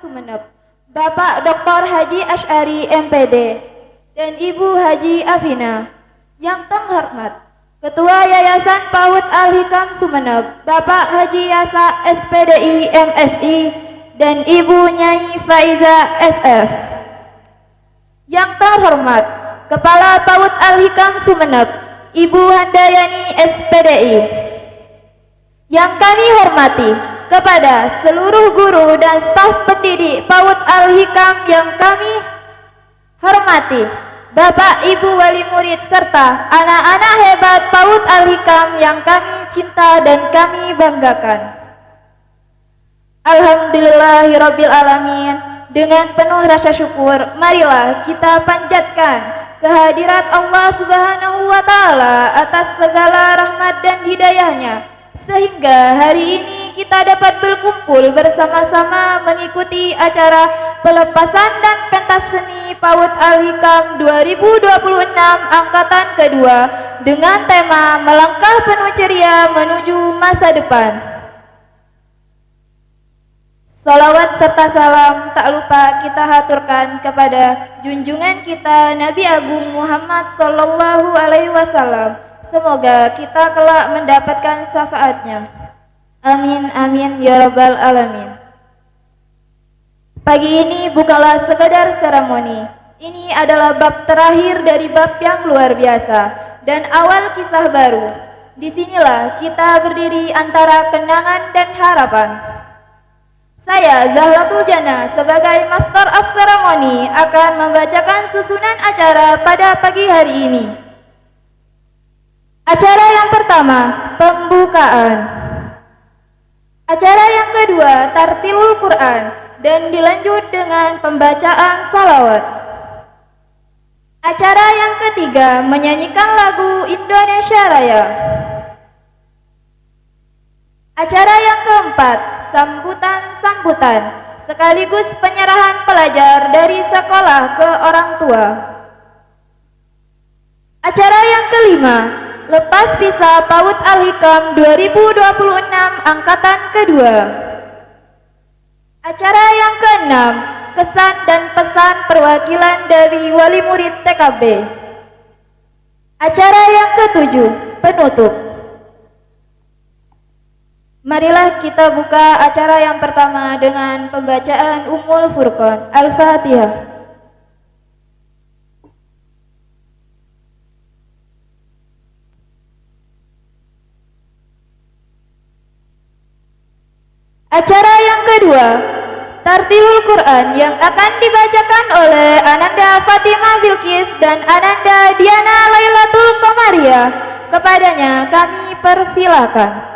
Sumeneb, Bapak Dr. Haji Asy'ari MPD, dan Ibu Haji Afina. Yang terhormat Ketua Yayasan PAUD Al-Hikam Sumeneb, Bapak Haji Yasa SPDI MSI, dan Ibu Nyai Faiza SF. Yang terhormat Kepala PAUD Al-Hikam Sumeneb, Ibu Handayani SPDI. Yang kami hormati kepada seluruh guru dan staf pendidik PAUD Al-Hikam yang kami hormati, Bapak Ibu wali murid serta anak-anak hebat PAUD Al-Hikam yang kami cinta dan kami banggakan. Alhamdulillahirabbil alamin. Dengan penuh rasa syukur, marilah kita panjatkan kehadirat Allah Subhanahu wa taala atas segala rahmat dan hidayahnya, sehingga hari ini kita dapat berkumpul bersama-sama mengikuti acara pelepasan dan pentas seni PAUD Al-Hikam 2026 angkatan kedua dengan tema melangkah penuh ceria menuju masa depan. Salawat serta salam tak lupa kita haturkan kepada junjungan kita Nabi Agung Muhammad Sallallahu Alaihi Wasallam. Semoga kita kelak mendapatkan syafaatnya. Amin amin ya rabbal alamin. Pagi ini bukanlah sekedar seremoni. Ini adalah bab terakhir dari bab yang luar biasa dan awal kisah baru. Disinilah kita berdiri antara kenangan dan harapan. Saya Zahratul Jannah sebagai Master of Ceremony akan membacakan susunan acara pada pagi hari ini. Acara yang pertama, pembukaan. Acara yang kedua, tartilul Quran dan dilanjut dengan pembacaan salawat. Acara yang ketiga, menyanyikan lagu Indonesia Raya. Acara yang keempat, sambutan-sambutan sekaligus penyerahan pelajar dari sekolah ke orang tua. Acara yang kelima, lepas visa PAUD Al-Hikam 2026 angkatan kedua. Acara yang keenam, kesan dan pesan perwakilan dari wali murid TKB. Acara yang ketujuh, penutup. Marilah kita buka acara yang pertama dengan pembacaan Ummul Furqan, Al-Fatihah. Acara yang kedua, tartilul Quran yang akan dibacakan oleh Ananda Fatimah Bilqis dan Ananda Diana Lailatul Qomaria. Kepadanya kami persilakan.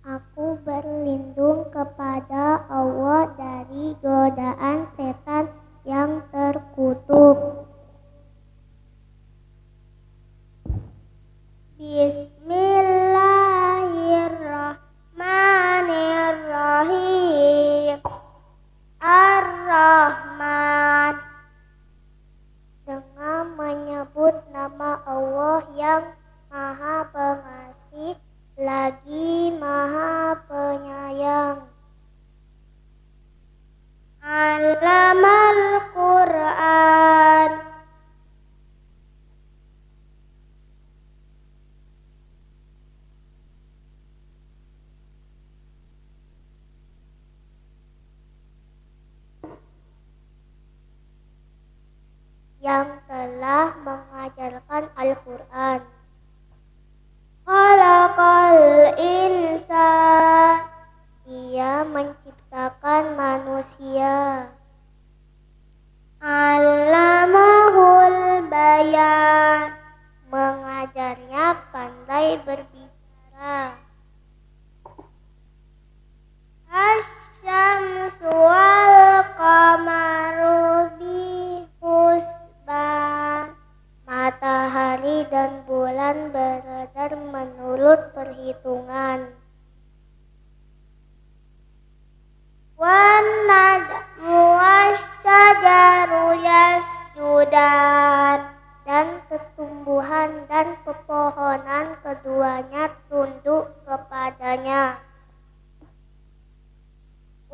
Aku berlindung kepada Allah dari godaan setan yang terkutuk. Bismillahirrahmanirrahim. Ar-Rahman. Dengan menyebut nama Allah yang Maha Pengasih lagi Maha Penyayang. Allamal Quran. Yang telah mengajarkan Al-Quran. Khalaqal insan. Ia menciptakan manusia. Allamahul bayan. Mengajarnya pandai berbicara. Asy-syamsu wal qamaru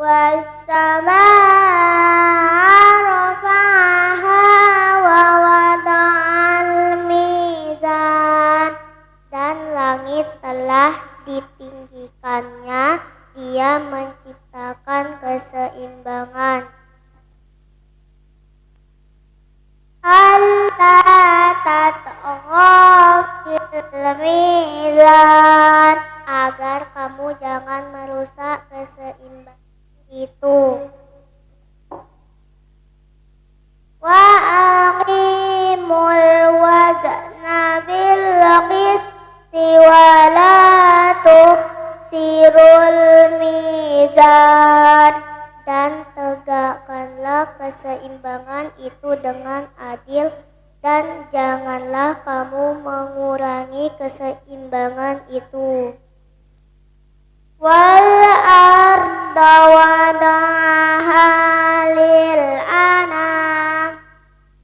was-samaa'a rafa'aha wa wada'al mizan. Dan langit telah ditinggikannya, Dia menciptakan keseimbangan. Alla tatghaw fil mizan, agar kamu jangan merusak keseimbangan itu. Wa aqimul wazna bil qisti wa la tukhsirul mizan. Dan tegakkanlah keseimbangan itu dengan adil, dan janganlah kamu mengurangi keseimbangan itu. Wal arda wada'aha lil anam,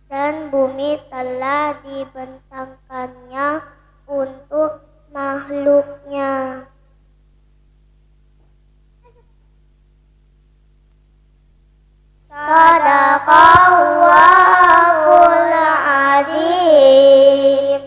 dan bumi telah dibentangkannya untuk makhluknya. Shadaqallahul azim.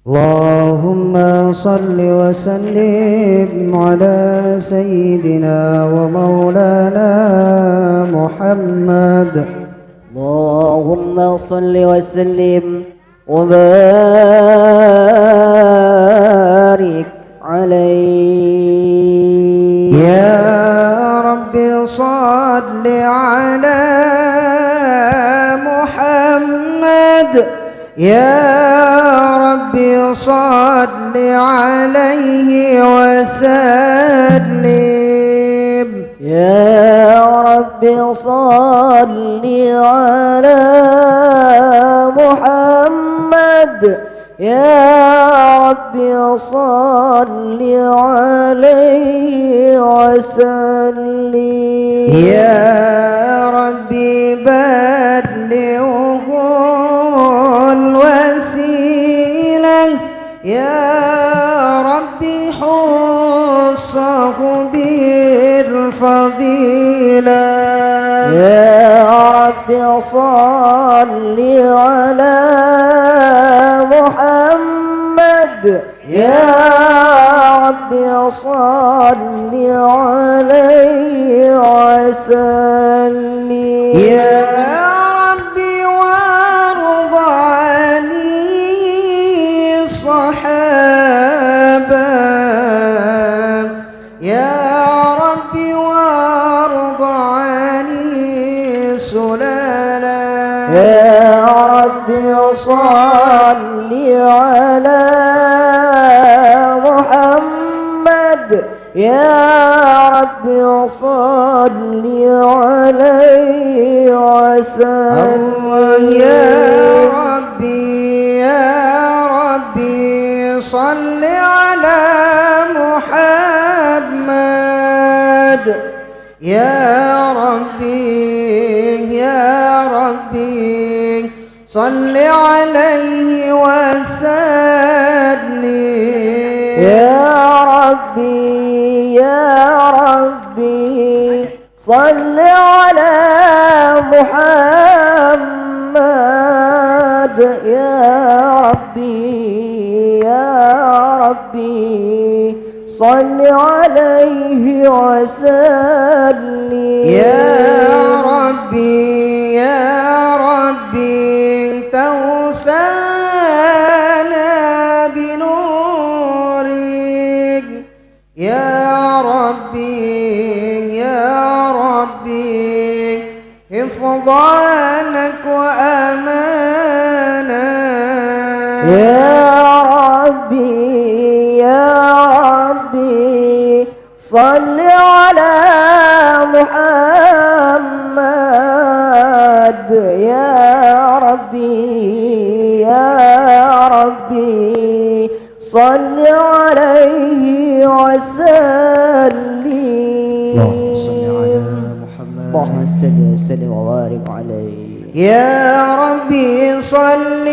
اللهم صل وسلم على سيدنا ومولانا محمد. اللهم صل وسلم وبارك عليه. يا رب صل على محمد، يا رب صل عليه وسلم. يا رب صل على محمد، يا رب صل عليه وسلم. يا رب بلغه الوسيلة، يا رب حصه بالفضيلة. يا رب صل على محمد، يا رب صل عليه وسلم. يا رب وارض عن الصحابة، يا رب وارض عن السلالة. يا رب صل على محمد، يا رب صل عليه وسلم. الله يا ربي صل على محمد، يا ربي صل عليه وسلم. يا ربي صل على محمد، يا ربي صل عليه وسلم. يا ربي توسانا بنورك، يا ربي حفظانك وأمانا. يا ربي صل على محمد يا ربي يا ربي صل عليه وسلم. اللهم صل على محمد. اللهم صل وسلم وبارك عليه. يا ربي صل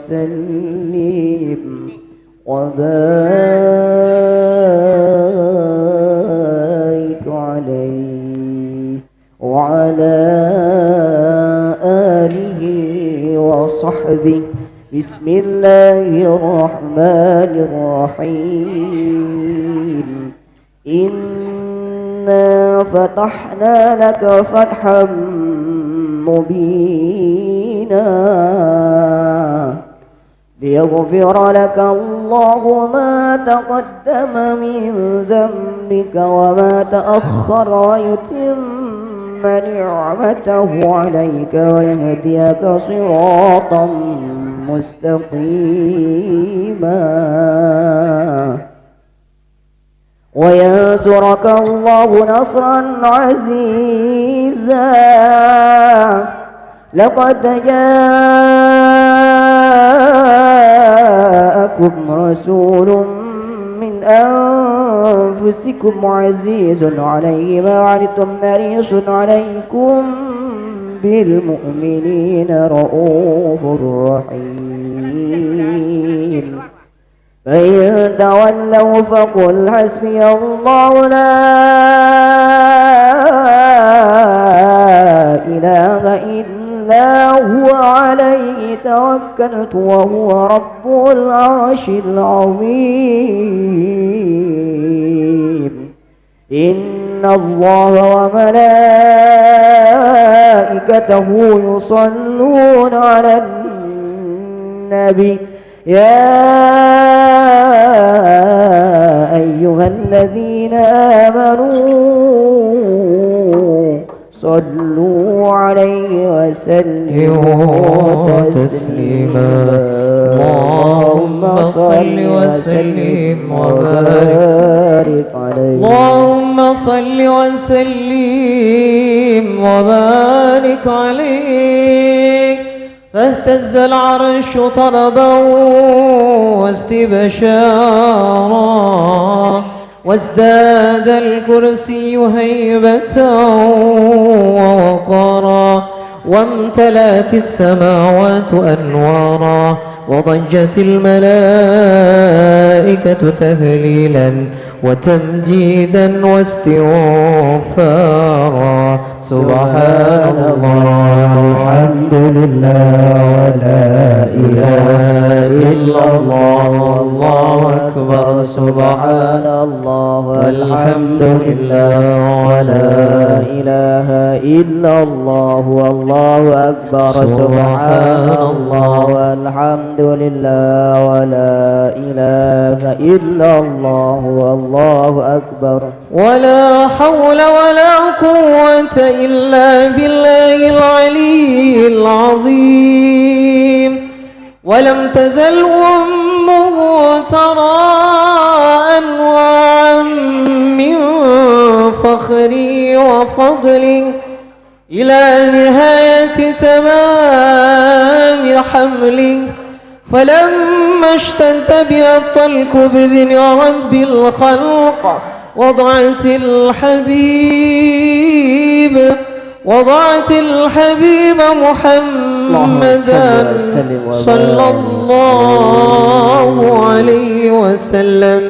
وسلم وبارك عليه وعلى آله وصحبه. بسم الله الرحمن الرحيم. إنا فتحنا لك فتحا مبينا ليغفر لك الله ما تقدم من ذنبك وما تأخر ويتم نعمته عليك ويهديك صراطا مستقيما وينصرك الله نصرا عزيزا. لقد جاءكم رسول من أنفسكم أنفسكم عزيز عليه ما عنتم حريص عليكم بالمؤمنين رؤوف رحيم فإن تولوا فقل حسبي الله لا إله إلا هو عليه توكلت وهو رب العرش العظيم إن الله وملائكته يصلون على النبي يا أيها الذين آمنوا صلوا عليه وسلموا تسليما اللهم صل وسلم وبارك عليه اللهم صل وسلم وبارك عليك فاهتز العرش طربا واستبشارا وازداد الكرسي هيبة ووقارا وامتلأت السماوات أنوارا وضجت الملائكة تهليلا وتمجيدا واستغفارا سبحان الله الحمد لله ولا إله إلا الله الله أكبر سبحان الله والحمد لله ولا إله إلا الله والله أكبر سبحان الله والحمد لله ولا إله إلا الله والله أكبر ولا حول ولا قوة إلا بالله العلي العظيم ولم تزل أمه ترى أنواعا من فخري وفضلي إلى نهاية تمام حملي فلما اشتد بأبطى بإذن رب الخلق وضعت الحبيب محمدا صلى الله عليه وسلم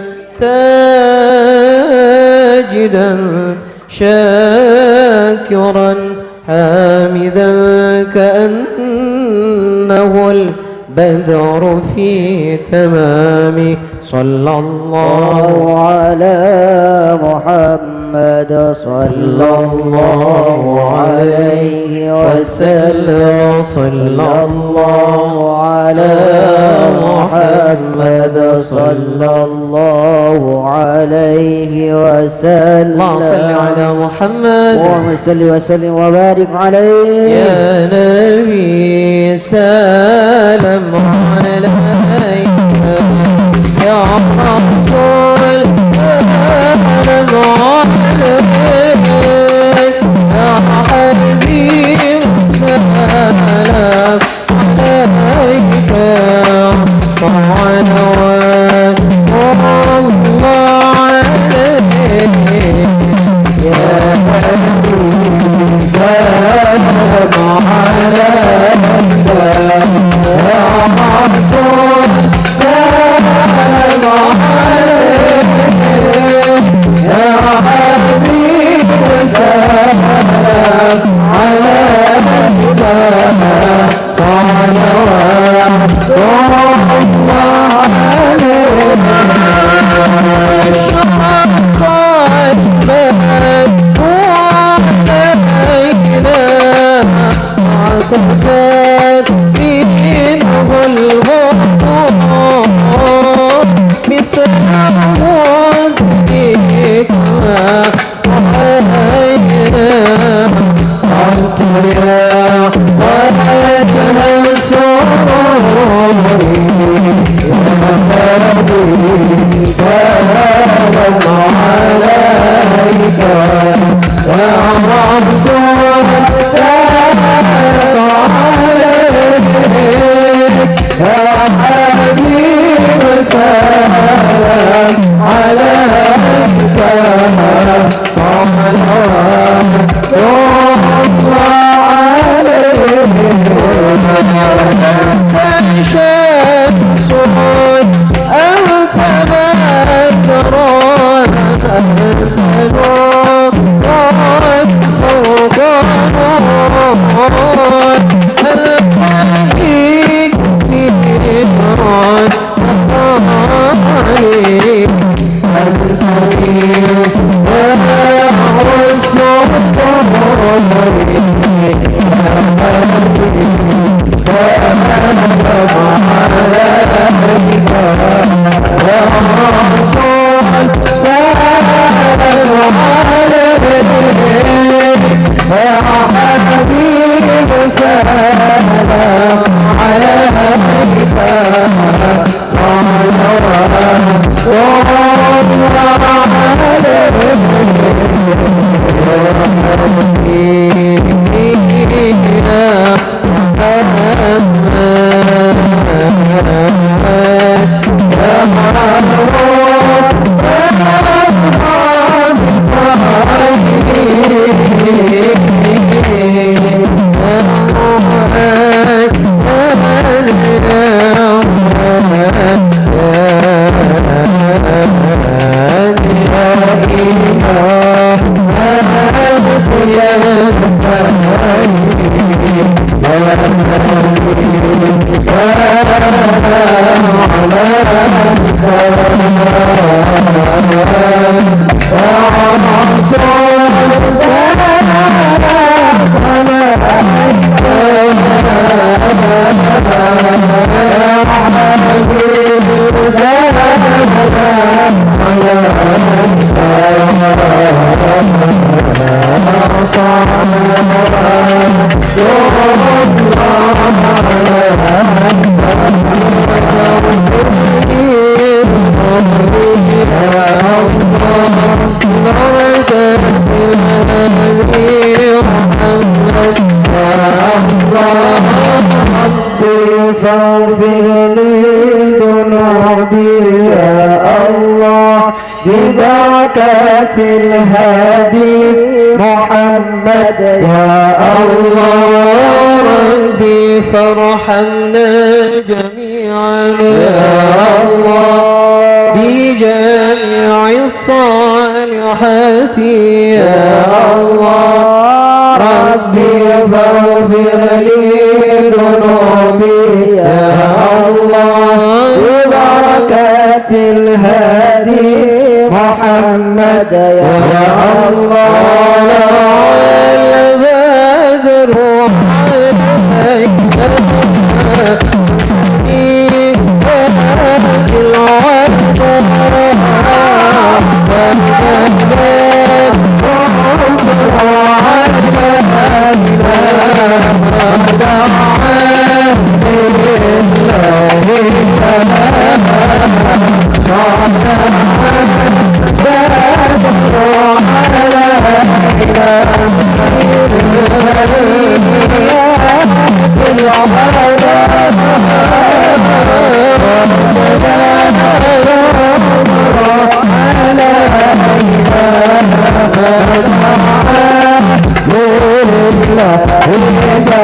ساجدا شاكرا حامدا كأنه البدر في تمام صلى الله على محمد صلى الله عليه وسلم صلى الله على محمد صلى الله عليه وسلم اللهم صل على محمد اللهم صل وسلم وبارك عليه يا نبي سلام عليك يا رسول سلام عليك يا حبيب سلام عليك صلوات الله عليك يا حبيب سلام عليك يا رسول سلام عليك يا حبيب سلام عليك صلوات الله عليك شرق البلد وعلينا عطفت منه الغفور مثل وزنك وعلينا أنت يا ولدنا السرور يا نبي سلام عليك يا رسول سلام عليك يا حبيب سلام عليك فاغفر لي ذنوبي يا الله ببركة الهادي محمد يا الله ربي فارحمنا جميعا يا الله بجميع الصالحات يا الله ربي فاغفر لي ذنوبي يا الله ببركة الهادي محمد يا الله البدر علينا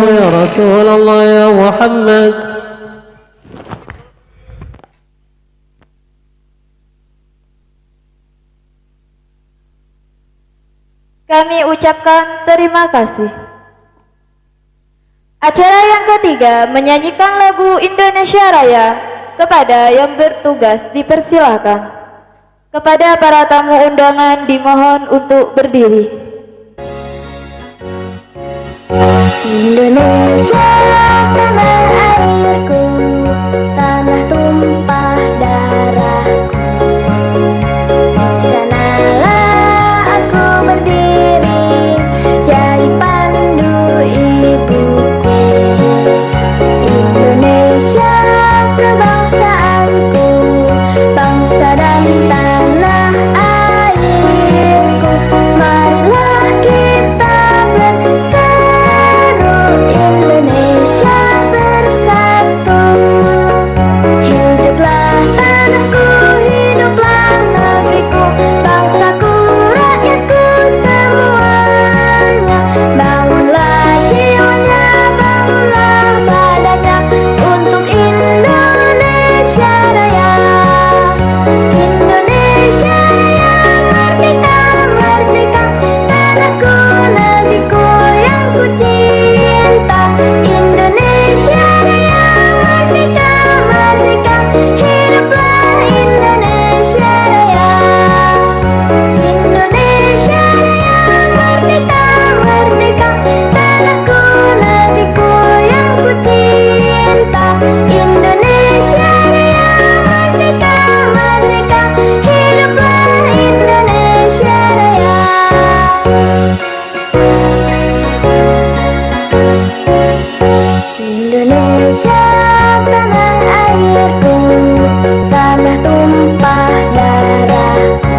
يا رسول الله يا محمد. Kami ucapkan terima kasih. Acara yang ketiga menyanyikan lagu Indonesia Raya. Kepada yang bertugas dipersilakan. Kepada para tamu undangan dimohon untuk berdiri. Indonesia tanah airku, tanah tumpah darahku. Sanalah aku berdiri, jadi pandu ibuku. Indonesia kebangsaanku, bangsa dan tanah airku. Marilah kita berseru, Indonesia bersatu. Hiduplah tanahku, hiduplah negeriku, bangsaku, rakyatku semuanya. Bangunlah jiwanya, bangunlah badannya untuk Indonesia Raya. Indonesia Raya, merdeka, merdeka, tanahku, negeriku yang ku cinta. Indonesia Raya, merdeka, merdeka, hiduplah Indonesia Raya. Indonesia Raya, merdeka, merdeka, tanahku, negeriku yang ku cinta. Indonesia Raya, merdeka, merdeka, hiduplah Indonesia Raya. Indonesia tanah airku, tanah tumpah darahku.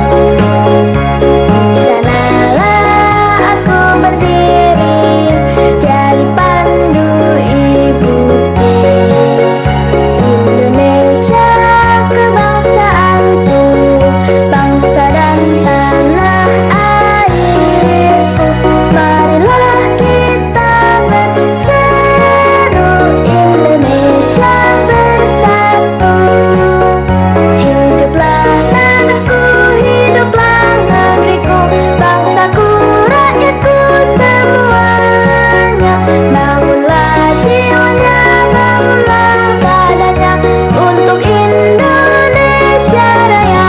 Sanalah aku berdiri, jadi pandu ibuku. Indonesia kebangsaanku, bangsa dan tanah airku. Marilah kita berseru, Indonesia bersatu. Hiduplah tanahku, hiduplah negeriku, bangsaku, rakyatku semuanya. Bangunlah jiwanya, bangunlah badannya untuk Indonesia Raya.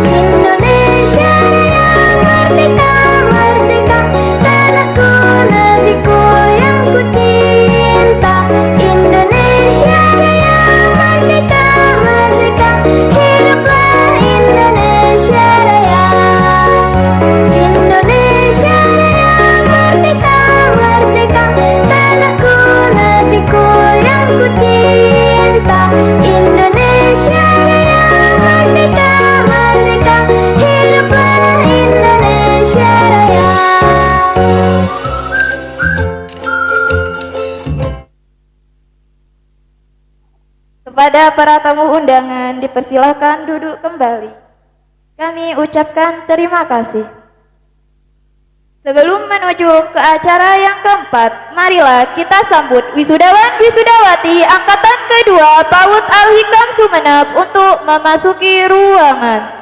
Indonesia Raya, merdeka, merdeka, tanahku, negeriku yang ku cinta. Indonesia Raya, merdeka, merdeka, hiduplah Indonesia Raya. Indonesia Raya, merdeka, merdeka, tanahku, negeriku yang ku cinta. Indonesia Raya, merdeka, merdeka, hiduplah Indonesia Raya. Kepada para tamu undangan dipersilakan duduk kembali. Kami ucapkan terima kasih. Sebelum menuju ke acara yang keempat, marilah kita sambut wisudawan wisudawati angkatan kedua PAUD Al-Hikam Sumeneb untuk memasuki ruangan.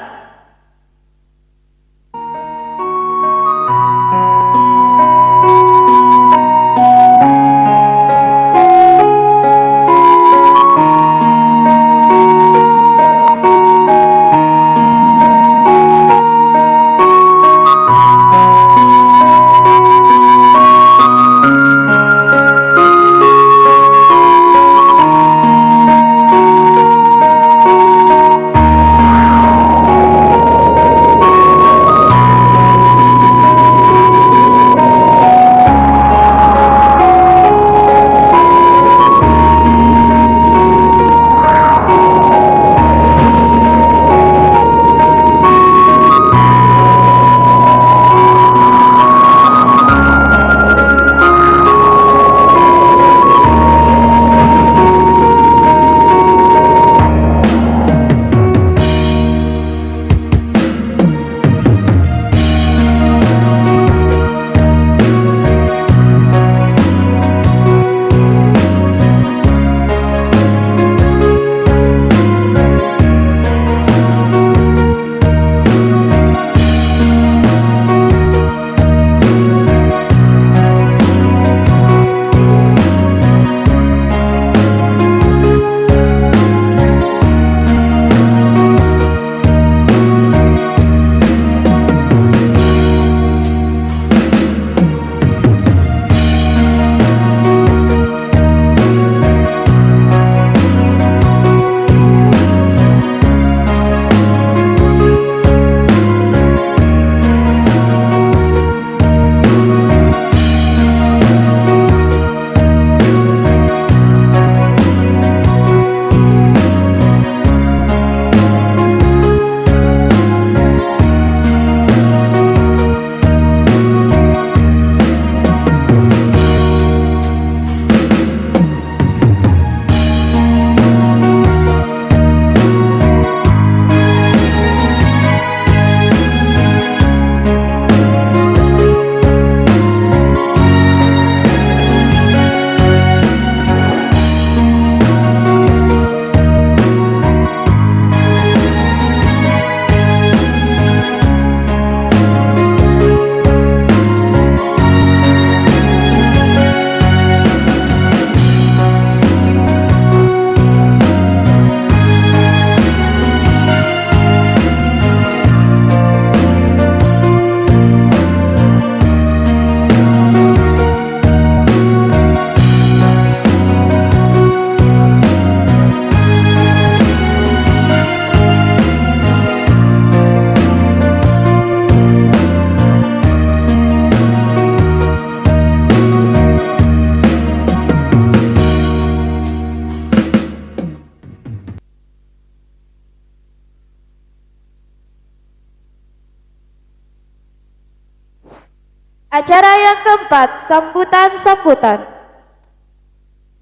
Acara yang keempat, sambutan-sambutan.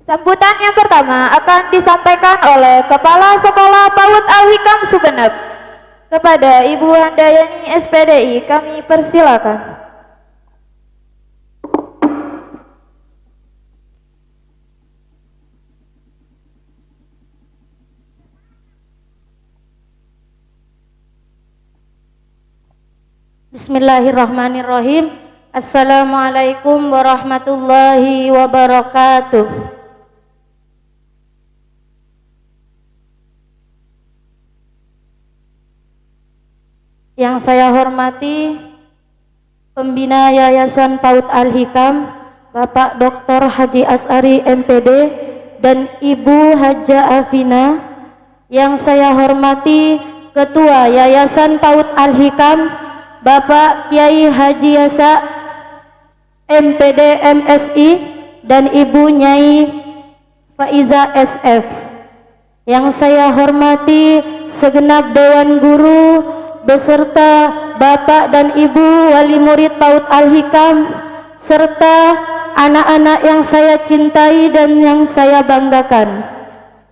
Sambutan yang pertama akan disampaikan oleh Kepala Sekolah PAUD Al-Hikam Sumeneb. Kepada Ibu Handayani SPDI kami persilakan. Bismillahirrahmanirrahim. Assalamualaikum warahmatullahi wabarakatuh. Yang saya hormati Pembina Yayasan PAUD Al-Hikam Bapak Dr. Haji As'ari MPD dan Ibu Haja Afina. Yang saya hormati Ketua Yayasan PAUD Al-Hikam Bapak Kiai Haji Yasa MPD MSI dan Ibu Nyai Faiza SF. Yang saya hormati segenap Dewan Guru beserta Bapak dan Ibu Wali Murid PAUD Al-Hikam serta anak-anak yang saya cintai dan yang saya banggakan.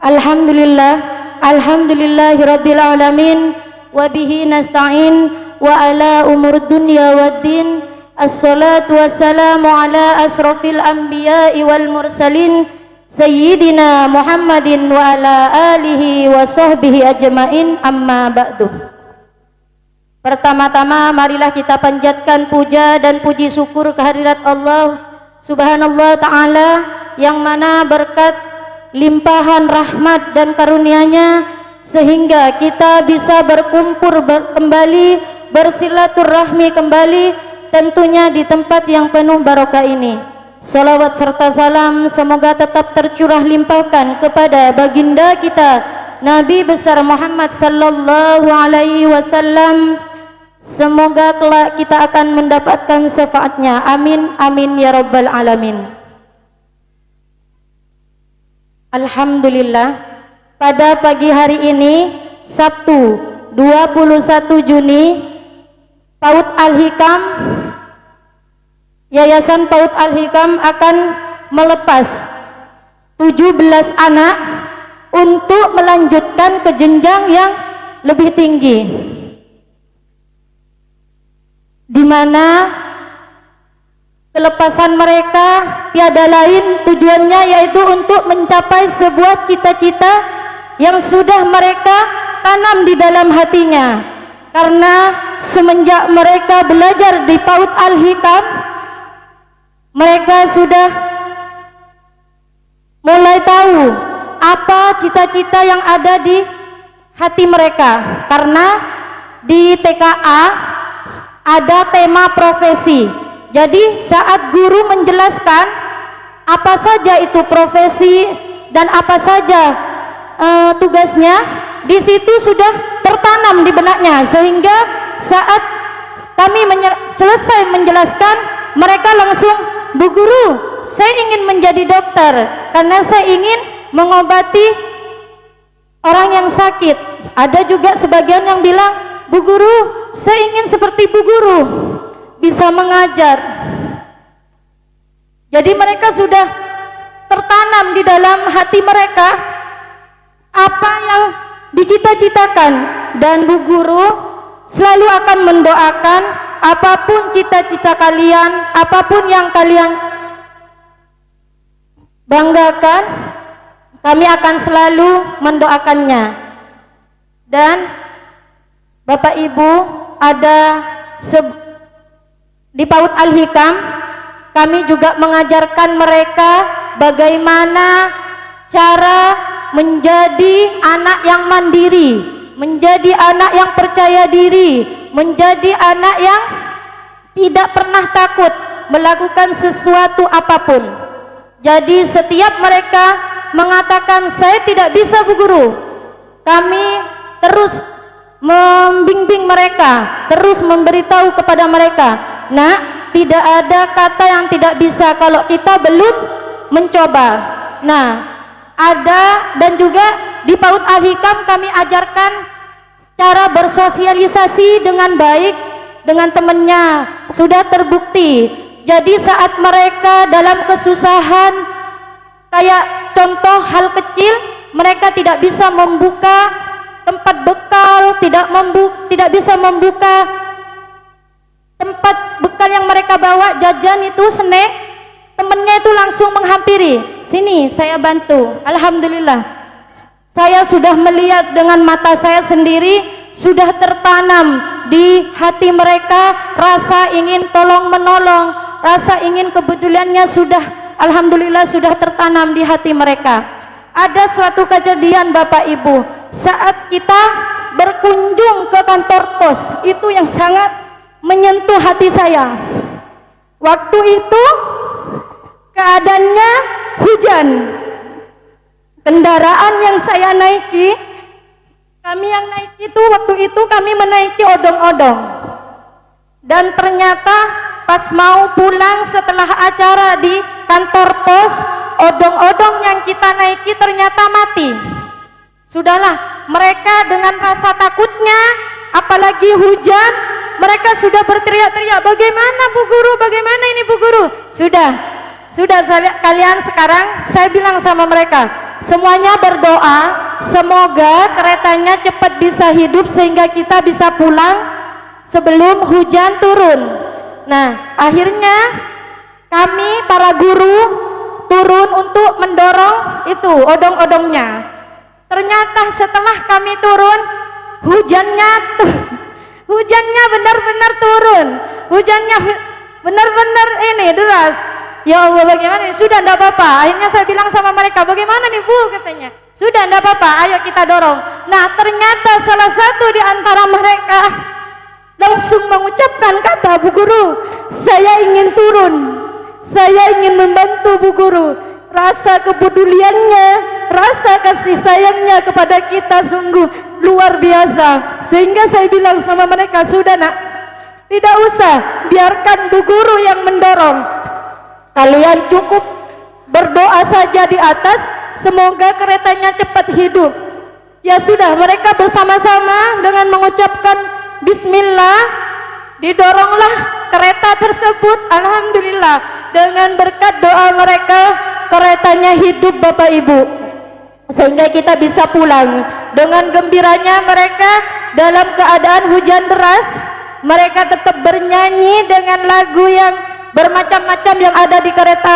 Alhamdulillahirabbil alamin wa bihi nasta'in wa ala umur dunya waddin. Assalatu wassalamu ala asrafil anbiya'i wal mursalin Sayyidina Muhammadin wa ala alihi wa sahbihi ajma'in, amma ba'du. Pertama-tama marilah kita panjatkan puja dan puji syukur kehadirat Allah Subhanallah Ta'ala, yang mana berkat limpahan rahmat dan karunia-Nya sehingga kita bisa berkumpul kembali, bersilaturahmi kembali, tentunya di tempat yang penuh barokah ini. Salawat serta salam semoga tetap tercurah limpahkan kepada baginda kita Nabi besar Muhammad sallallahu alaihi wasallam. Semoga kelak kita akan mendapatkan syafaatnya. Amin amin ya rabbal alamin. Alhamdulillah, pada pagi hari ini Sabtu 21 Juni PAUD Al-Hikam, Yayasan PAUD Al-Hikam akan melepas 17 anak untuk melanjutkan ke jenjang yang lebih tinggi, di mana kelepasan mereka tiada lain tujuannya yaitu untuk mencapai sebuah cita-cita yang sudah mereka tanam di dalam hatinya. Karena semenjak mereka belajar di PAUD Al-Hikam, mereka sudah mulai tahu apa cita-cita yang ada di hati mereka. Karena di TKA ada tema profesi. Jadi saat guru menjelaskan apa saja itu profesi dan apa saja tugasnya, di situ sudah tertanam di benaknya, sehingga saat kami selesai menjelaskan, mereka langsung, Bu Guru, saya ingin menjadi dokter karena saya ingin mengobati orang yang sakit. Ada juga sebagian yang bilang, Bu Guru, saya ingin seperti Bu Guru, bisa mengajar. Jadi mereka sudah tertanam di dalam hati mereka apa yang dicita-citakan, dan Bu Guru selalu akan mendoakan apapun cita-cita kalian, apapun yang kalian banggakan, kami akan selalu mendoakannya. Dan Bapak Ibu, ada di PAUD Al-Hikam kami juga mengajarkan mereka bagaimana cara menjadi anak yang mandiri, menjadi anak yang percaya diri, menjadi anak yang tidak pernah takut melakukan sesuatu apapun. Jadi setiap mereka mengatakan, saya tidak bisa Bu Guru, kami terus membimbing mereka, terus memberitahu kepada mereka, nah, tidak ada kata yang tidak bisa kalau kita belum mencoba. Nah, ada, dan juga di PAUD Al-Hikam kami ajarkan cara bersosialisasi dengan baik dengan temannya. Sudah terbukti Jadi saat mereka dalam kesusahan, kayak contoh hal kecil, mereka tidak bisa membuka tempat bekal, tidak bisa membuka tempat bekal yang mereka bawa, jajan itu, snack, temennya itu langsung menghampiri, sini saya bantu. Alhamdulillah, saya sudah melihat dengan mata saya sendiri, sudah tertanam di hati mereka rasa ingin tolong menolong, rasa ingin kepeduliannya sudah, alhamdulillah sudah tertanam di hati mereka. Ada suatu kejadian Bapak Ibu, saat kita berkunjung ke kantor pos, itu yang sangat menyentuh hati saya. Waktu itu keadaannya hujan. Kendaraan yang saya naiki, kami yang naik itu, waktu itu kami menaiki odong-odong. Dan ternyata pas mau pulang setelah acara di kantor pos, odong-odong yang kita naiki ternyata mati. Sudahlah, mereka dengan rasa takutnya, apalagi hujan, mereka sudah berteriak-teriak, bagaimana Bu Guru, bagaimana ini Bu Guru? Sudah kalian sekarang, saya bilang sama mereka, semuanya berdoa, semoga keretanya cepat bisa hidup sehingga kita bisa pulang sebelum hujan turun. Nah, akhirnya kami para guru turun untuk mendorong itu odong-odongnya. Ternyata setelah kami turun, hujannya benar-benar turun, hujannya benar-benar ini deras. Ya Allah, bagaimana ini? Sudah enggak apa-apa. Akhirnya saya bilang sama mereka, bagaimana nih Bu, katanya. Sudah enggak apa-apa, ayo kita dorong. Nah, ternyata salah satu di antara mereka langsung mengucapkan kata, Bu Guru, saya ingin turun, saya ingin membantu Bu Guru. Rasa kepeduliannya, rasa kasih sayangnya kepada kita sungguh luar biasa. Sehingga saya bilang sama mereka, sudah nak, tidak usah, biarkan Bu Guru yang mendorong. Kalian cukup berdoa saja di atas, semoga keretanya cepat hidup. Ya sudah, mereka bersama-sama dengan mengucapkan Bismillah, didoronglah kereta tersebut. Alhamdulillah, dengan berkat doa mereka, keretanya hidup Bapak Ibu, sehingga kita bisa pulang. Dengan gembiranya mereka dalam keadaan hujan deras, mereka tetap bernyanyi dengan lagu yang bermacam-macam yang ada di kereta,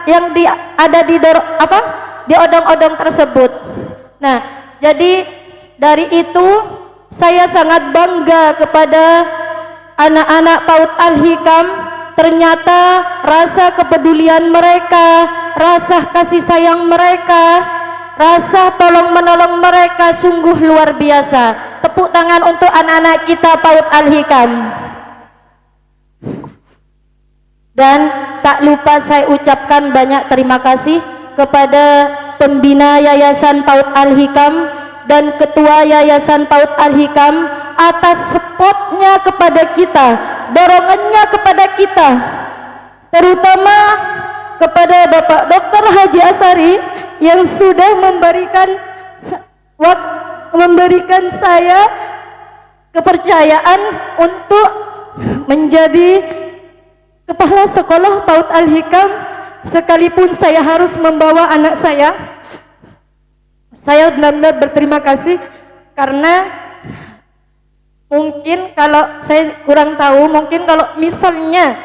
yang ada di odong-odong tersebut. Nah, jadi dari itu saya sangat bangga kepada anak-anak PAUD Al-Hikam. Ternyata rasa kepedulian mereka, rasa kasih sayang mereka, rasa tolong menolong mereka sungguh luar biasa. Tepuk tangan untuk anak-anak kita PAUD Al-Hikam. Dan tak lupa saya ucapkan banyak terima kasih kepada pembina Yayasan PAUD Al-Hikam dan ketua Yayasan PAUD Al-Hikam atas supportnya kepada kita, dorongannya kepada kita, terutama kepada Bapak Dr. Haji Asari yang sudah memberikan saya kepercayaan untuk menjadi kepala sekolah PAUD Al-Hikam, sekalipun saya harus membawa anak saya. Saya benar-benar berterima kasih, karena mungkin kalau saya kurang tahu, mungkin kalau misalnya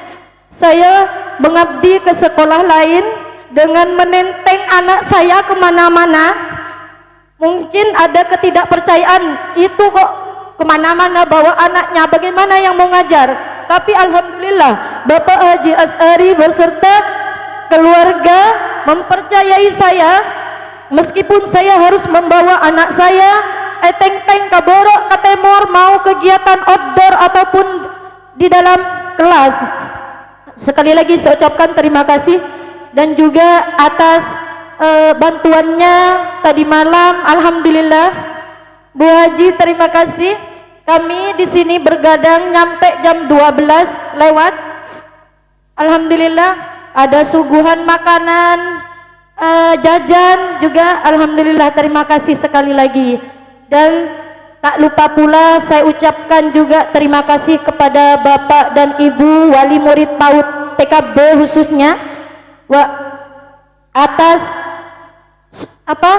saya mengabdi ke sekolah lain dengan menenteng anak saya kemana-mana, mungkin ada ketidakpercayaan, itu kok kemana-mana bawa anaknya, bagaimana yang mau ngajar. Tapi alhamdulillah Bapak Haji As'ari beserta keluarga mempercayai saya, meskipun saya harus membawa anak saya teng-teng ke borok ke temor, mau kegiatan outdoor ataupun di dalam kelas. Sekali lagi saya ucapkan terima kasih, dan juga atas bantuannya tadi malam. Alhamdulillah Bu Haji, terima kasih. Kami di sini bergadang nyampe jam 12 lewat. Alhamdulillah ada suguhan makanan, jajan juga. Alhamdulillah, terima kasih sekali lagi. Dan tak lupa pula saya ucapkan juga terima kasih kepada Bapak dan Ibu wali murid PAUD TKB khususnya atas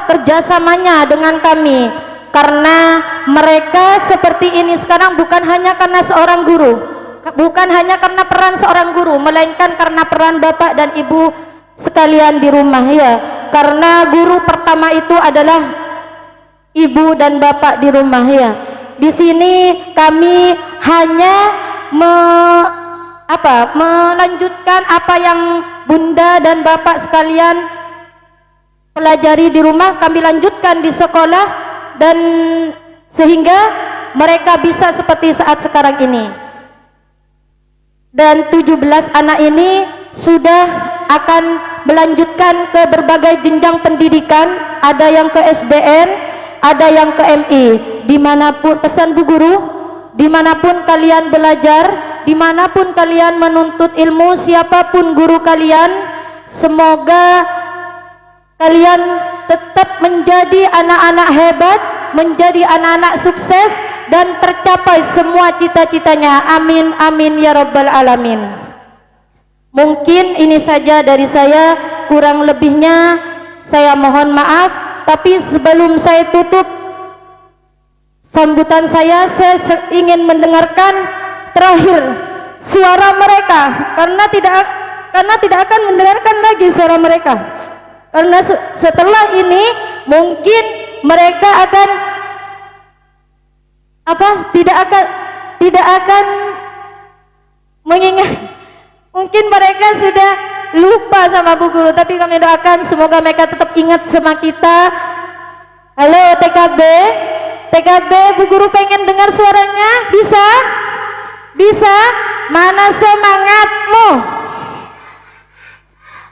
kerjasamanya dengan kami, karena mereka seperti ini sekarang bukan hanya karena seorang guru, bukan hanya karena peran seorang guru, melainkan karena peran bapak dan ibu sekalian di rumah ya. Karena guru pertama itu adalah ibu dan bapak di rumah ya. Di sini kami hanya melanjutkan apa yang bunda dan bapak sekalian pelajari di rumah, kami lanjutkan di sekolah, dan sehingga mereka bisa seperti saat sekarang ini. Dan 17 anak ini sudah akan melanjutkan ke berbagai jenjang pendidikan, ada yang ke SDN, ada yang ke MI. Dimanapun, pesan Bu Guru, dimanapun kalian belajar, dimanapun kalian menuntut ilmu, siapapun guru kalian, semoga kalian tetap menjadi anak-anak hebat, menjadi anak-anak sukses, dan tercapai semua cita-citanya. Amin, amin ya rabbal alamin. Mungkin ini saja dari saya, kurang lebihnya saya mohon maaf. Tapi sebelum saya tutup sambutan saya ingin mendengarkan terakhir suara mereka, karena tidak akan mendengarkan lagi suara mereka. Karena setelah ini mungkin mereka akan tidak akan mengingat, mungkin mereka sudah lupa sama Bu Guru, tapi kami doakan semoga mereka tetap ingat sama kita. Halo TKB, Bu Guru pengen dengar suaranya, bisa? Mana semangatmu?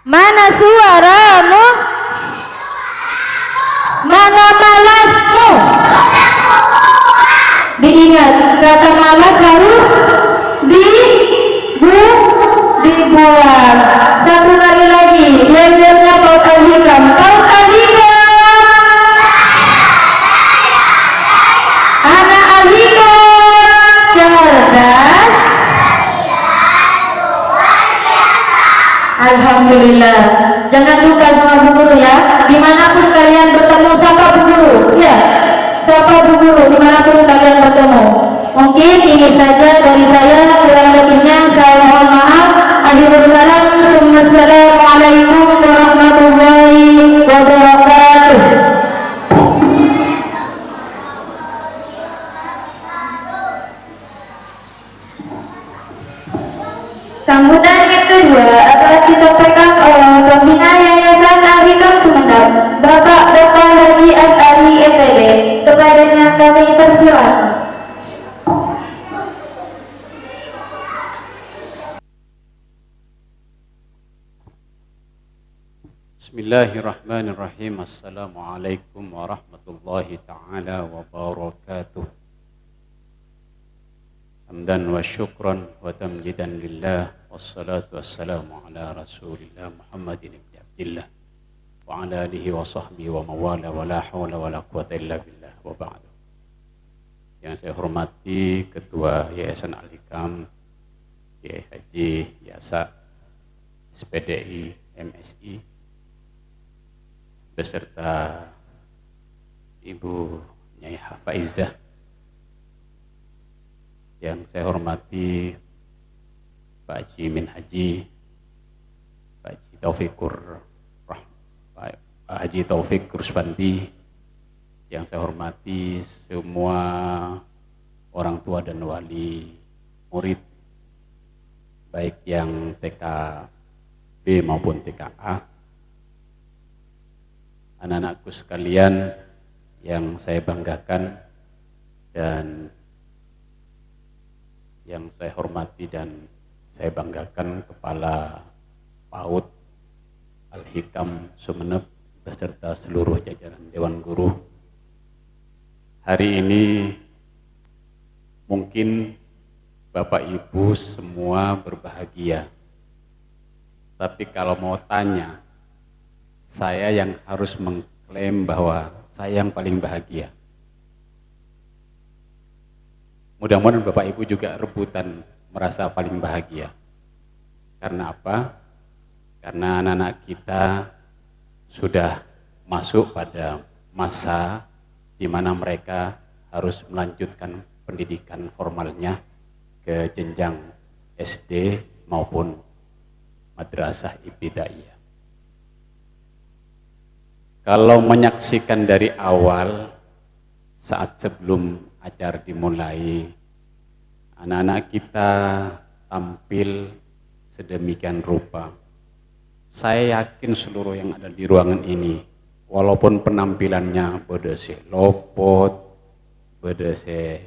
Mana suaramu? Mana malasmu? Diingat, kata malas harus dibuang. Satu kali lagi, yel-yelnya paut al-hikam. Paut al-hikam, anak al-hikam, cerdas. Alhamdulillah. Jangan lupa sama Bu Guru ya. Dimanapun kalian bertemu, sapa Bu Guru. Ya, sapa Bu Guru dimanapun kalian bertemu. Mungkin ini saja dari saya. Kurang lebihnya saya mohon maaf. Akhirul kalam. Assalamualaikum warahmatullahi wabarakatuh. Sambutan yang kedua akan disampaikan oleh Pembina Yayasan Al-Hikam Sumeneb, Bapak Dr. Haji Asy'ari MPD. Kepadanya kami persilakan. Bismillahirrahmanirrahim. Assalamualaikum warahmatullahi ta'ala wabarakatuh. Hamdan wa syukran wa tamjidan lillah, wassalatu wassalamu ala rasulillah Muhammadin ibn Abdillah wa ala alihi wa sahbihi wa mawala wa la hawla wa la quwata illa billah wa ba'du. Yang saya hormati Ketua Yayasan Al-Hikam, Kiai Haji Yasa, SPDI, MSI, beserta Ibu Nyai Hafaizah. Yang saya hormati Pak Haji Min Haji, Pak Haji Taufik Rusbanti. Yang saya hormati semua orang tua dan wali murid, baik yang TKB maupun TKA. Anak-anakku sekalian yang saya banggakan dan yang saya hormati dan saya banggakan, Kepala PAUD Al-Hikam Sumeneb beserta seluruh jajaran Dewan Guru. Hari ini mungkin Bapak Ibu semua berbahagia, tapi kalau mau tanya, saya yang harus mengklaim bahwa saya yang paling bahagia. Mudah-mudahan Bapak Ibu juga rebutan merasa paling bahagia. Karena apa? Karena anak-anak kita sudah masuk pada masa di mana mereka harus melanjutkan pendidikan formalnya ke jenjang SD maupun madrasah ibtidaiyah. Kalau menyaksikan dari awal saat sebelum acara dimulai, anak-anak kita tampil sedemikian rupa. Saya yakin seluruh yang ada di ruangan ini, walaupun penampilannya bedese lopot, bedese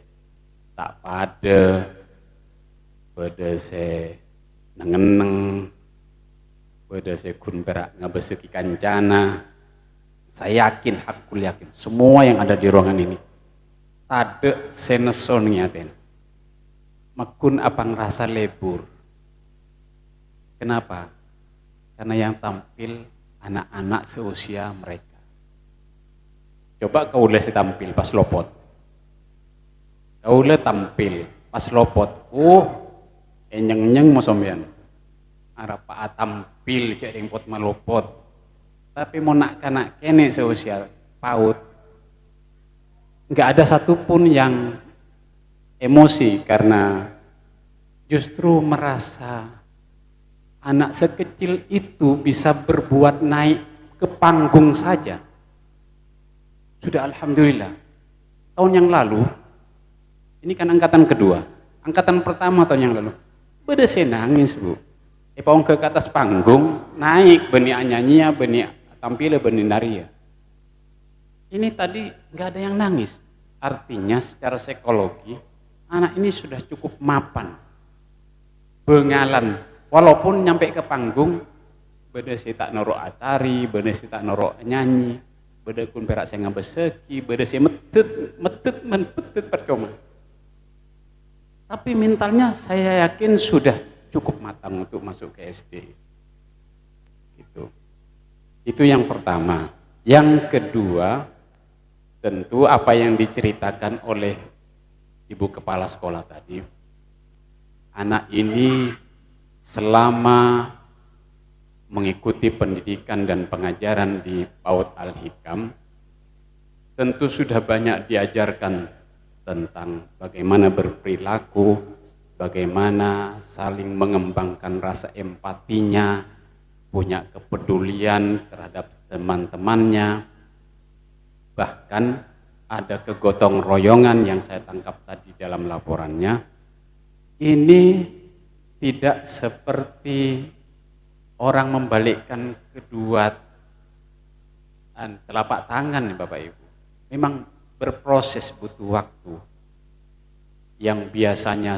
tak pada, bedese nengeneng, bedese kun perak ngabeseki kancana, saya yakin, hakul yakin, semua yang ada di ruangan ini tade seneson ngiaten makun apa ngerasa lebur. Kenapa? Karena yang tampil anak-anak seusia mereka. Coba kau lihat tampil pas lopot, kau lihat tampil pas lopot, enyeng-enyeng mosomian arapa tampil cek pot malopot. Tapi mau nak kanak kene seusia PAUD, nggak ada satupun yang emosi karena justru merasa anak sekecil itu bisa berbuat naik ke panggung saja. Sudah alhamdulillah. Tahun yang lalu, ini kan angkatan kedua, angkatan pertama tahun yang lalu, beda nangis bu. Paung ke atas panggung, naik benih nyanyi, benih tampil benih nari. Ini tadi nggak ada yang nangis. Artinya secara psikologi anak ini sudah cukup mapan, bengalan. Walaupun nyampe ke panggung, beda si tak norok atari, beda si tak norok nyanyi, beda kun perak saya ngabeseki, beda si metet percuma. Tapi mentalnya saya yakin sudah cukup matang untuk masuk ke SD. Gitu. Itu yang pertama. Yang kedua, tentu apa yang diceritakan oleh Ibu Kepala Sekolah tadi, anak ini selama mengikuti pendidikan dan pengajaran di PAUD Al-Hikam, tentu sudah banyak diajarkan tentang bagaimana berperilaku, bagaimana saling mengembangkan rasa empatinya, punya kepedulian terhadap teman-temannya. Bahkan ada kegotong royongan yang saya tangkap tadi dalam laporannya. Ini tidak seperti orang membalikkan kedua telapak tangan, Bapak Ibu. Memang berproses, butuh waktu. Yang biasanya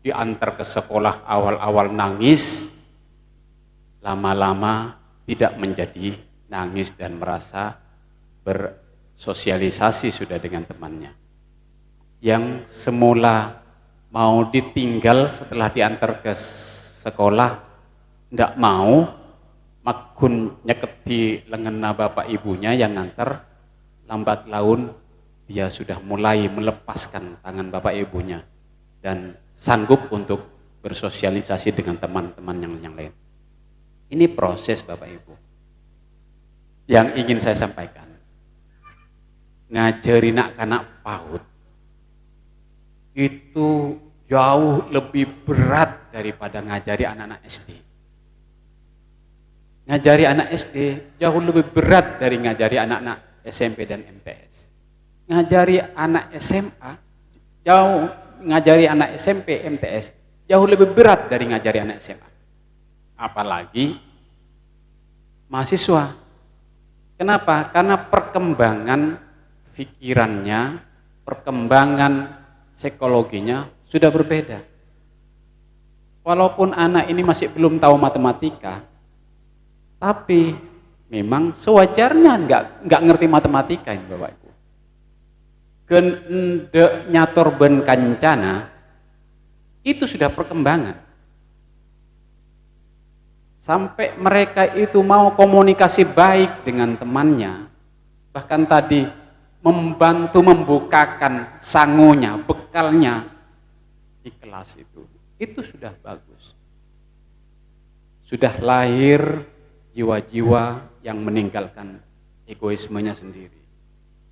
diantar ke sekolah awal-awal nangis, lama-lama tidak menjadi nangis dan merasa bersosialisasi sudah dengan temannya. Yang semula mau ditinggal setelah diantar ke sekolah, tidak mau, makun nyeketi lengena bapak ibunya yang ngantar, lambat laun dia sudah mulai melepaskan tangan bapak ibunya dan sanggup untuk bersosialisasi dengan teman-teman yang lain. Ini proses Bapak Ibu. Yang ingin saya sampaikan, ngajari anak-anak PAUD itu jauh lebih berat daripada ngajari anak-anak SD. Ngajari anak SD jauh lebih berat dari ngajari anak-anak SMP dan MTS. Ngajari anak SMA ngajari anak SMP, MTS jauh lebih berat dari ngajari anak SMA. Apalagi mahasiswa. Kenapa? Karena perkembangan pikirannya, perkembangan psikologinya sudah berbeda. Walaupun anak ini masih belum tahu matematika, tapi memang sewajarnya nggak ngerti matematika ini Bapak Ibu. Kendek nyator ben kancana itu sudah perkembangan. Sampai mereka itu mau komunikasi baik dengan temannya. Bahkan tadi membantu membukakan sangunya, bekalnya di kelas itu sudah bagus. sudah lahir jiwa-jiwa yang meninggalkan egoismenya sendiri.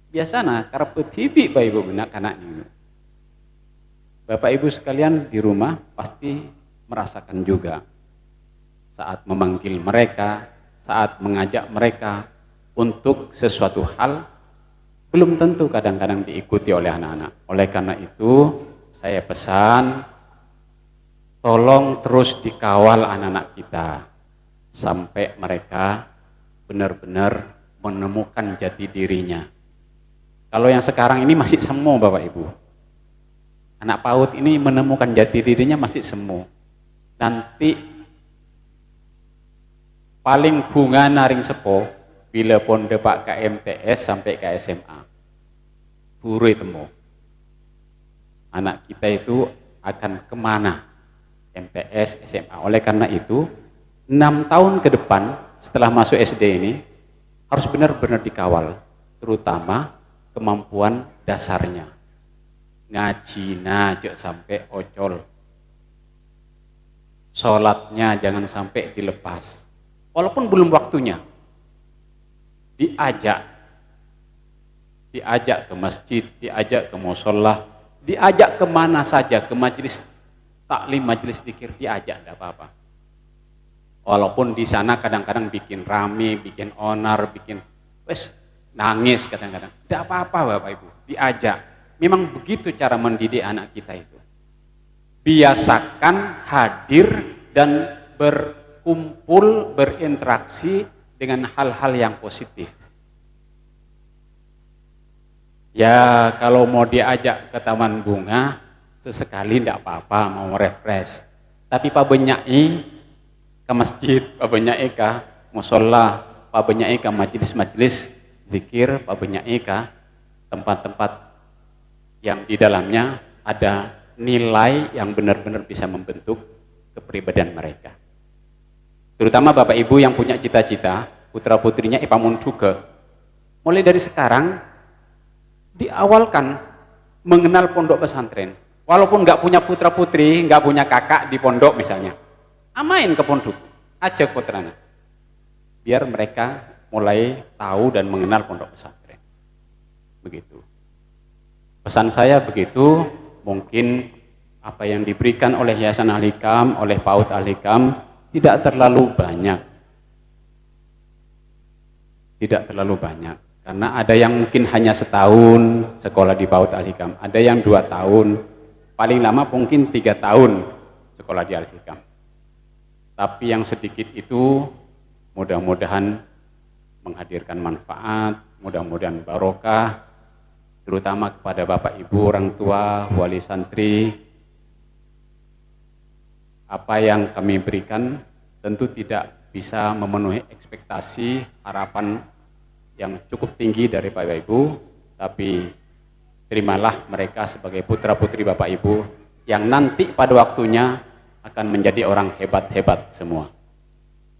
Biasanya karena petibi Bapak Ibu benak anak ini. Bapak Ibu sekalian di rumah pasti merasakan juga saat memanggil mereka, saat mengajak mereka untuk sesuatu hal, belum tentu kadang-kadang diikuti oleh anak-anak. Oleh karena itu saya pesan, tolong terus dikawal anak-anak kita sampai mereka benar-benar menemukan jati dirinya. Kalau yang sekarang ini masih semu Bapak Ibu. Anak PAUD ini menemukan jati dirinya masih semu. Nanti paling bunga naring sepo bila pon depak ke MTS sampai ke SMA. Buru temu. Anak kita itu akan kemana? MTS, SMA. Oleh karena itu 6 tahun ke depan setelah masuk SD ini harus benar-benar dikawal, terutama kemampuan dasarnya. Ngaji najak sampai ocol. Sholatnya jangan sampai dilepas. Walaupun belum waktunya. Diajak ke masjid, diajak ke musholah, diajak kemana saja, ke majelis taklim, majelis zikir, diajak, tidak apa-apa. Walaupun di sana kadang-kadang bikin rame, bikin onar, bikin nangis kadang-kadang. Tidak apa-apa Bapak Ibu, diajak. Memang begitu cara mendidik anak kita itu. Biasakan hadir dan berkumpul, berinteraksi dengan hal-hal yang positif. Ya kalau mau diajak ke taman bunga, sesekali tidak apa-apa, mau refresh. Tapi Pak Benyai ke masjid, Pak Benyai ke musholah, Pak Benyai ke majelis-majelis zikir, Pak Benyai ke tempat-tempat yang di dalamnya ada nilai yang benar-benar bisa membentuk kepribadian mereka. Terutama Bapak Ibu yang punya cita-cita, putra-putrinya ipamun juga. Mulai dari sekarang, diawalkan mengenal pondok pesantren. Walaupun nggak punya putra-putri, nggak punya kakak di pondok misalnya. Amain ke pondok, ajak putranya. Biar mereka mulai tahu dan mengenal pondok pesantren. Begitu. Pesan saya begitu, mungkin apa yang diberikan oleh Yayasan Al-Hikam, oleh PAUD Al-Hikam tidak terlalu banyak. Tidak terlalu banyak. Karena ada yang mungkin hanya setahun sekolah di PAUD Al-Hikam, ada yang 2 tahun, paling lama mungkin 3 tahun sekolah di Al-Hikam. Tapi yang sedikit itu mudah-mudahan menghadirkan manfaat, mudah-mudahan barokah, terutama kepada Bapak Ibu, orang tua, wali santri. Apa yang kami berikan tentu tidak bisa memenuhi ekspektasi, harapan yang cukup tinggi dari Bapak Ibu, tapi terimalah mereka sebagai putra-putri Bapak Ibu yang nanti pada waktunya akan menjadi orang hebat-hebat semua.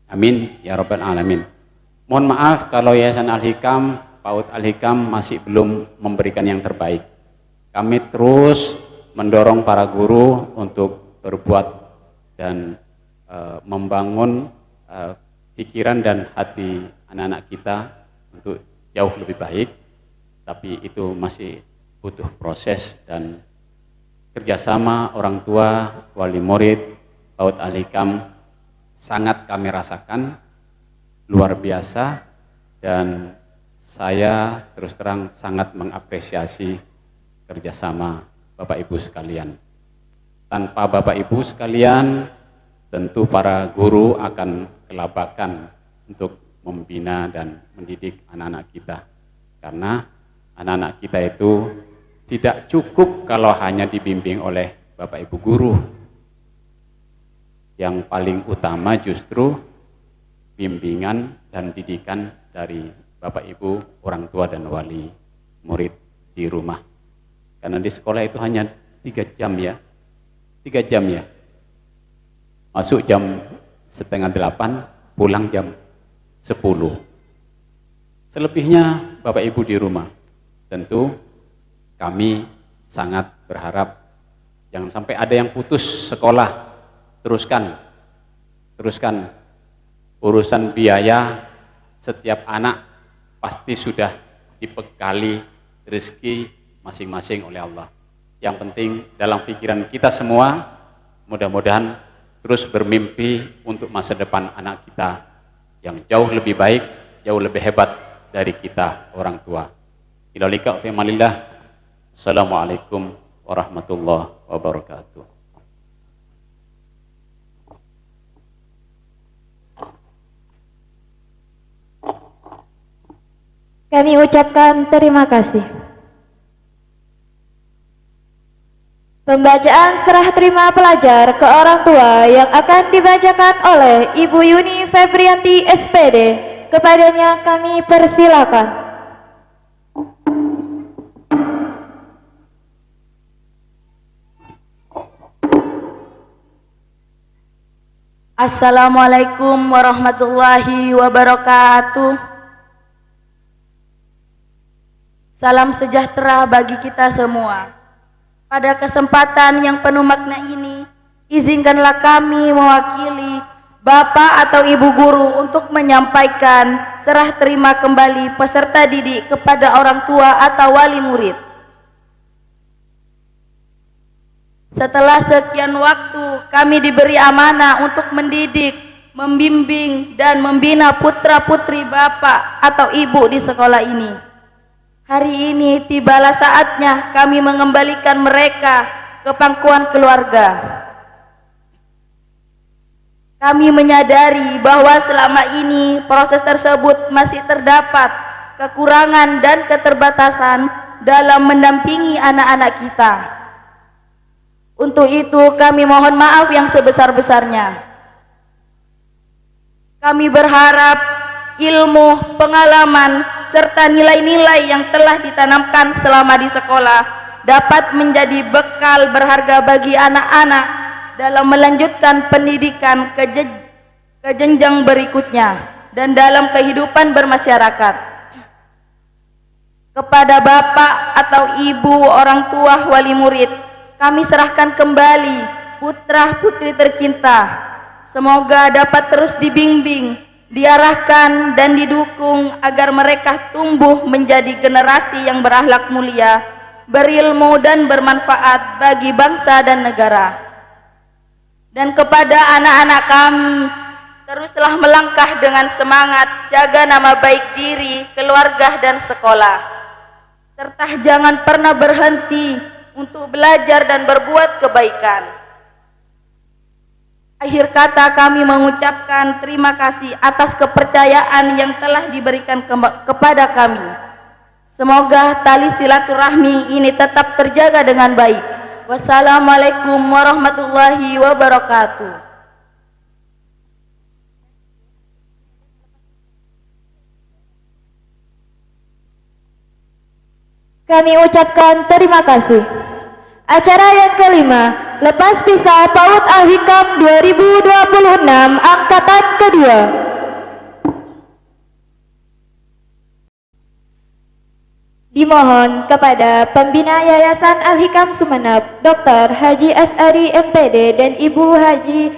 Amin ya rabbal alamin. Mohon maaf kalau Yayasan Al-Hikam, PAUD Al-Hikam masih belum memberikan yang terbaik. Kami terus mendorong para guru untuk berbuat dan membangun pikiran dan hati anak-anak kita untuk jauh lebih baik, tapi itu masih butuh proses dan kerjasama orang tua, wali murid, PAUD Al-Hikam sangat kami rasakan luar biasa, dan saya terus terang sangat mengapresiasi kerjasama Bapak Ibu sekalian. Tanpa Bapak Ibu sekalian, tentu para guru akan kelabakan untuk membina dan mendidik anak-anak kita. Karena anak-anak kita itu tidak cukup kalau hanya dibimbing oleh Bapak Ibu guru. Yang paling utama justru bimbingan dan didikan dari Bapak Ibu, orang tua dan wali murid di rumah. Karena di sekolah itu hanya 3 jam ya. 3 jam ya. Masuk jam 7:30, pulang jam 10. Selebihnya Bapak Ibu di rumah. Tentu kami sangat berharap jangan sampai ada yang putus sekolah. Teruskan urusan biaya setiap anak pasti sudah dibekali rezeki masing-masing oleh Allah. Yang penting dalam pikiran kita semua, mudah-mudahan terus bermimpi untuk masa depan anak kita yang jauh lebih baik, jauh lebih hebat dari kita orang tua. Ila liqa fi amanillah. Assalamualaikum warahmatullahi wabarakatuh. Kami ucapkan terima kasih. Pembacaan serah terima pelajar ke orang tua yang akan dibacakan oleh Ibu Yuni Febrianti SPD. Kepadanya kami persilakan. Assalamualaikum warahmatullahi wabarakatuh. Salam sejahtera bagi kita semua. Pada kesempatan yang penuh makna ini, izinkanlah kami mewakili Bapak atau Ibu Guru untuk menyampaikan serah terima kembali peserta didik kepada orang tua atau wali murid. Setelah sekian waktu, kami diberi amanah untuk mendidik, membimbing, dan membina putra-putri Bapak atau Ibu di sekolah ini. Hari ini tibalah saatnya kami mengembalikan mereka ke pangkuan keluarga. Kami menyadari bahwa selama ini proses tersebut masih terdapat kekurangan dan keterbatasan dalam mendampingi anak-anak kita. Untuk itu kami mohon maaf yang sebesar-besarnya. Kami berharap ilmu, pengalaman, serta nilai-nilai yang telah ditanamkan selama di sekolah dapat menjadi bekal berharga bagi anak-anak dalam melanjutkan pendidikan ke jenjang berikutnya dan dalam kehidupan bermasyarakat. Kepada Bapak atau Ibu orang tua wali murid, kami serahkan kembali putra-putri tercinta. Semoga dapat terus dibimbing, diarahkan dan didukung agar mereka tumbuh menjadi generasi yang berakhlak mulia, berilmu dan bermanfaat bagi bangsa dan negara. Dan kepada anak-anak kami, teruslah melangkah dengan semangat, jaga nama baik diri, keluarga dan sekolah, serta jangan pernah berhenti untuk belajar dan berbuat kebaikan. Akhir kata kami mengucapkan terima kasih atas kepercayaan yang telah diberikan kepada kami. Semoga tali silaturahmi ini tetap terjaga dengan baik. Wassalamualaikum warahmatullahi wabarakatuh. Kami ucapkan terima kasih. Acara yang kelima, Lepas Pisah PAUD Al-Hikam 2026 Angkatan kedua. Dimohon kepada Pembina Yayasan Al-Hikam Sumeneb, Dr. Haji Asy'ari MPD dan Ibu Haji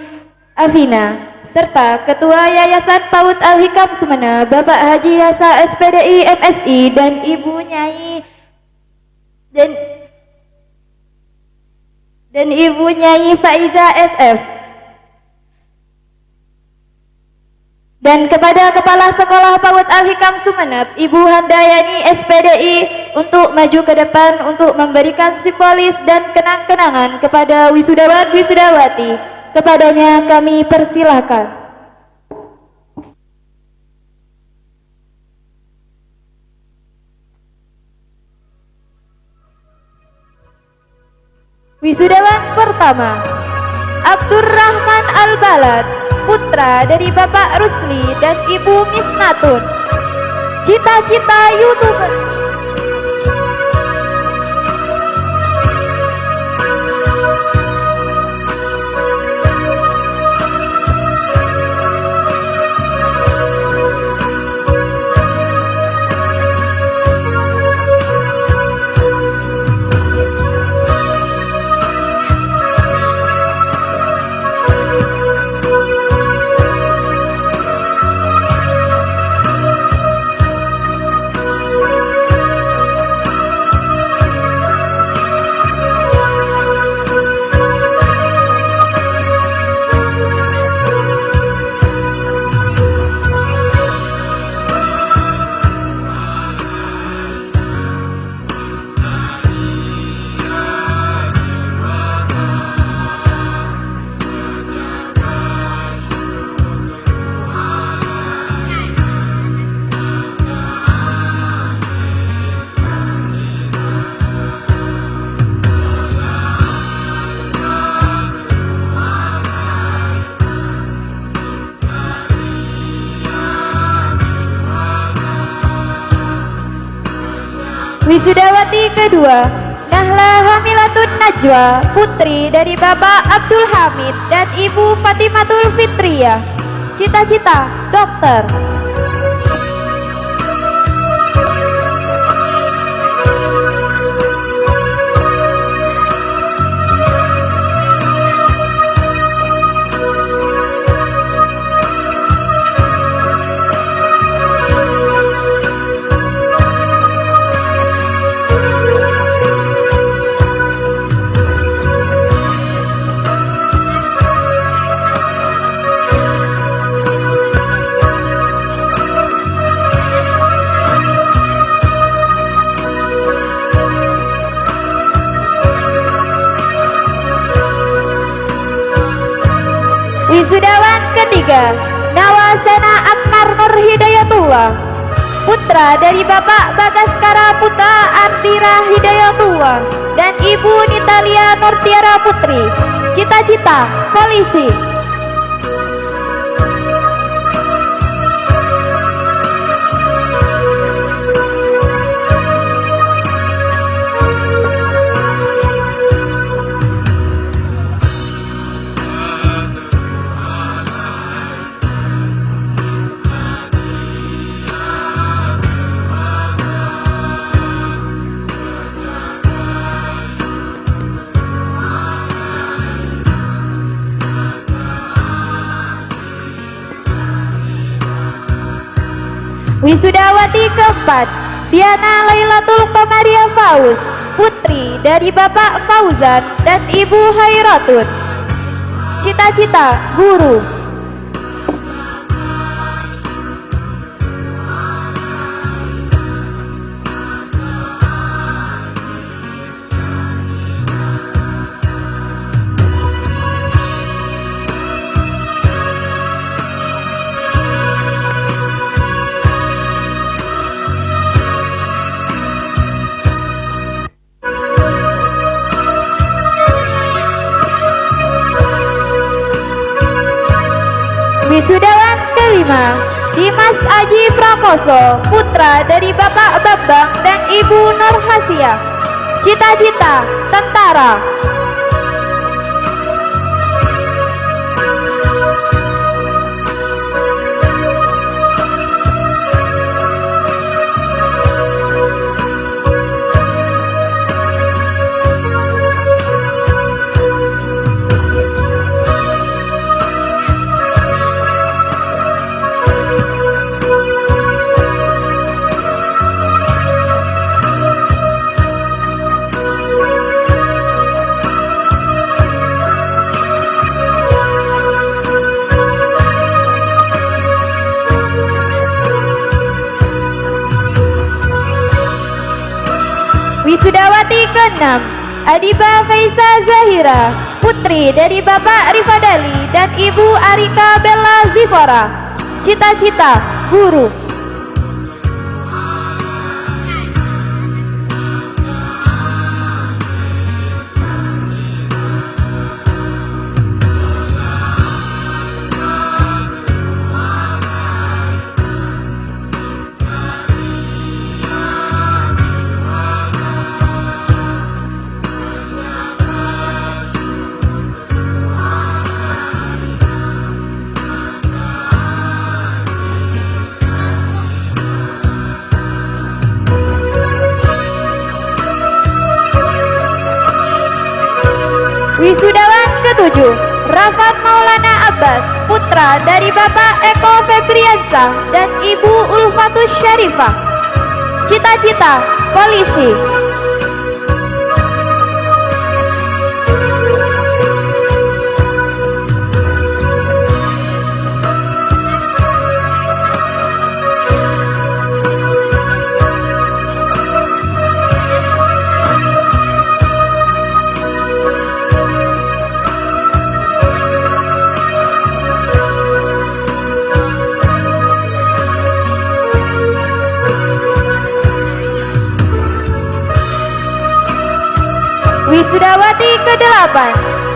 Afina, serta Ketua Yayasan PAUD Al-Hikam Sumeneb, Bapak Haji Yasa SPDI MSI dan Ibu Nyai dan Ibu Nyai Faiza SF, dan kepada Kepala Sekolah PAUD Al-Hikam Sumeneb, Ibu Handayani SPDI, untuk maju ke depan untuk memberikan simbolis dan kenang-kenangan kepada wisudawan wisudawati. Kepadanya kami persilahkan. Wisudawan pertama, Abdurrahman Al-Balad, putra dari Bapak Rusli dan Ibu Misnatun. Cita-cita YouTuber. Wisudawati kedua, Nahla Hamilatun Najwa, putri dari Bapak Abdul Hamid dan Ibu Fatimatul Fitriyah. Cita-cita dokter. Wisudawan ketiga, Nawasena Akmar Nur Hidayatullah, putra dari Bapak Bagaskara Putra Andira Hidayatullah dan Ibu Nitalia Nurtiara Putri. Cita-cita polisi. Wisudawati keempat, Diana Lailatul Qamaria Fauz, putri dari Bapak Fauzan dan Ibu Hairatun. Cita-cita guru. Wisudawan kelima, Dimas Aji Prakoso, putra dari Bapak Bambang dan Ibu Nur Hasiah. Cita-cita tentara. Wisudawati ke-6, Adiba Faisa Zahira, putri dari Bapak Rifadali dan Ibu Arika Bella Zifora. Cita-cita guru. Wisudawan ke-7, Rafat Maulana Abbas, putra dari Bapak Eko Febriansa dan Ibu Ulfatus Syarifah. Cita-cita polisi. Wisudawati ke-8,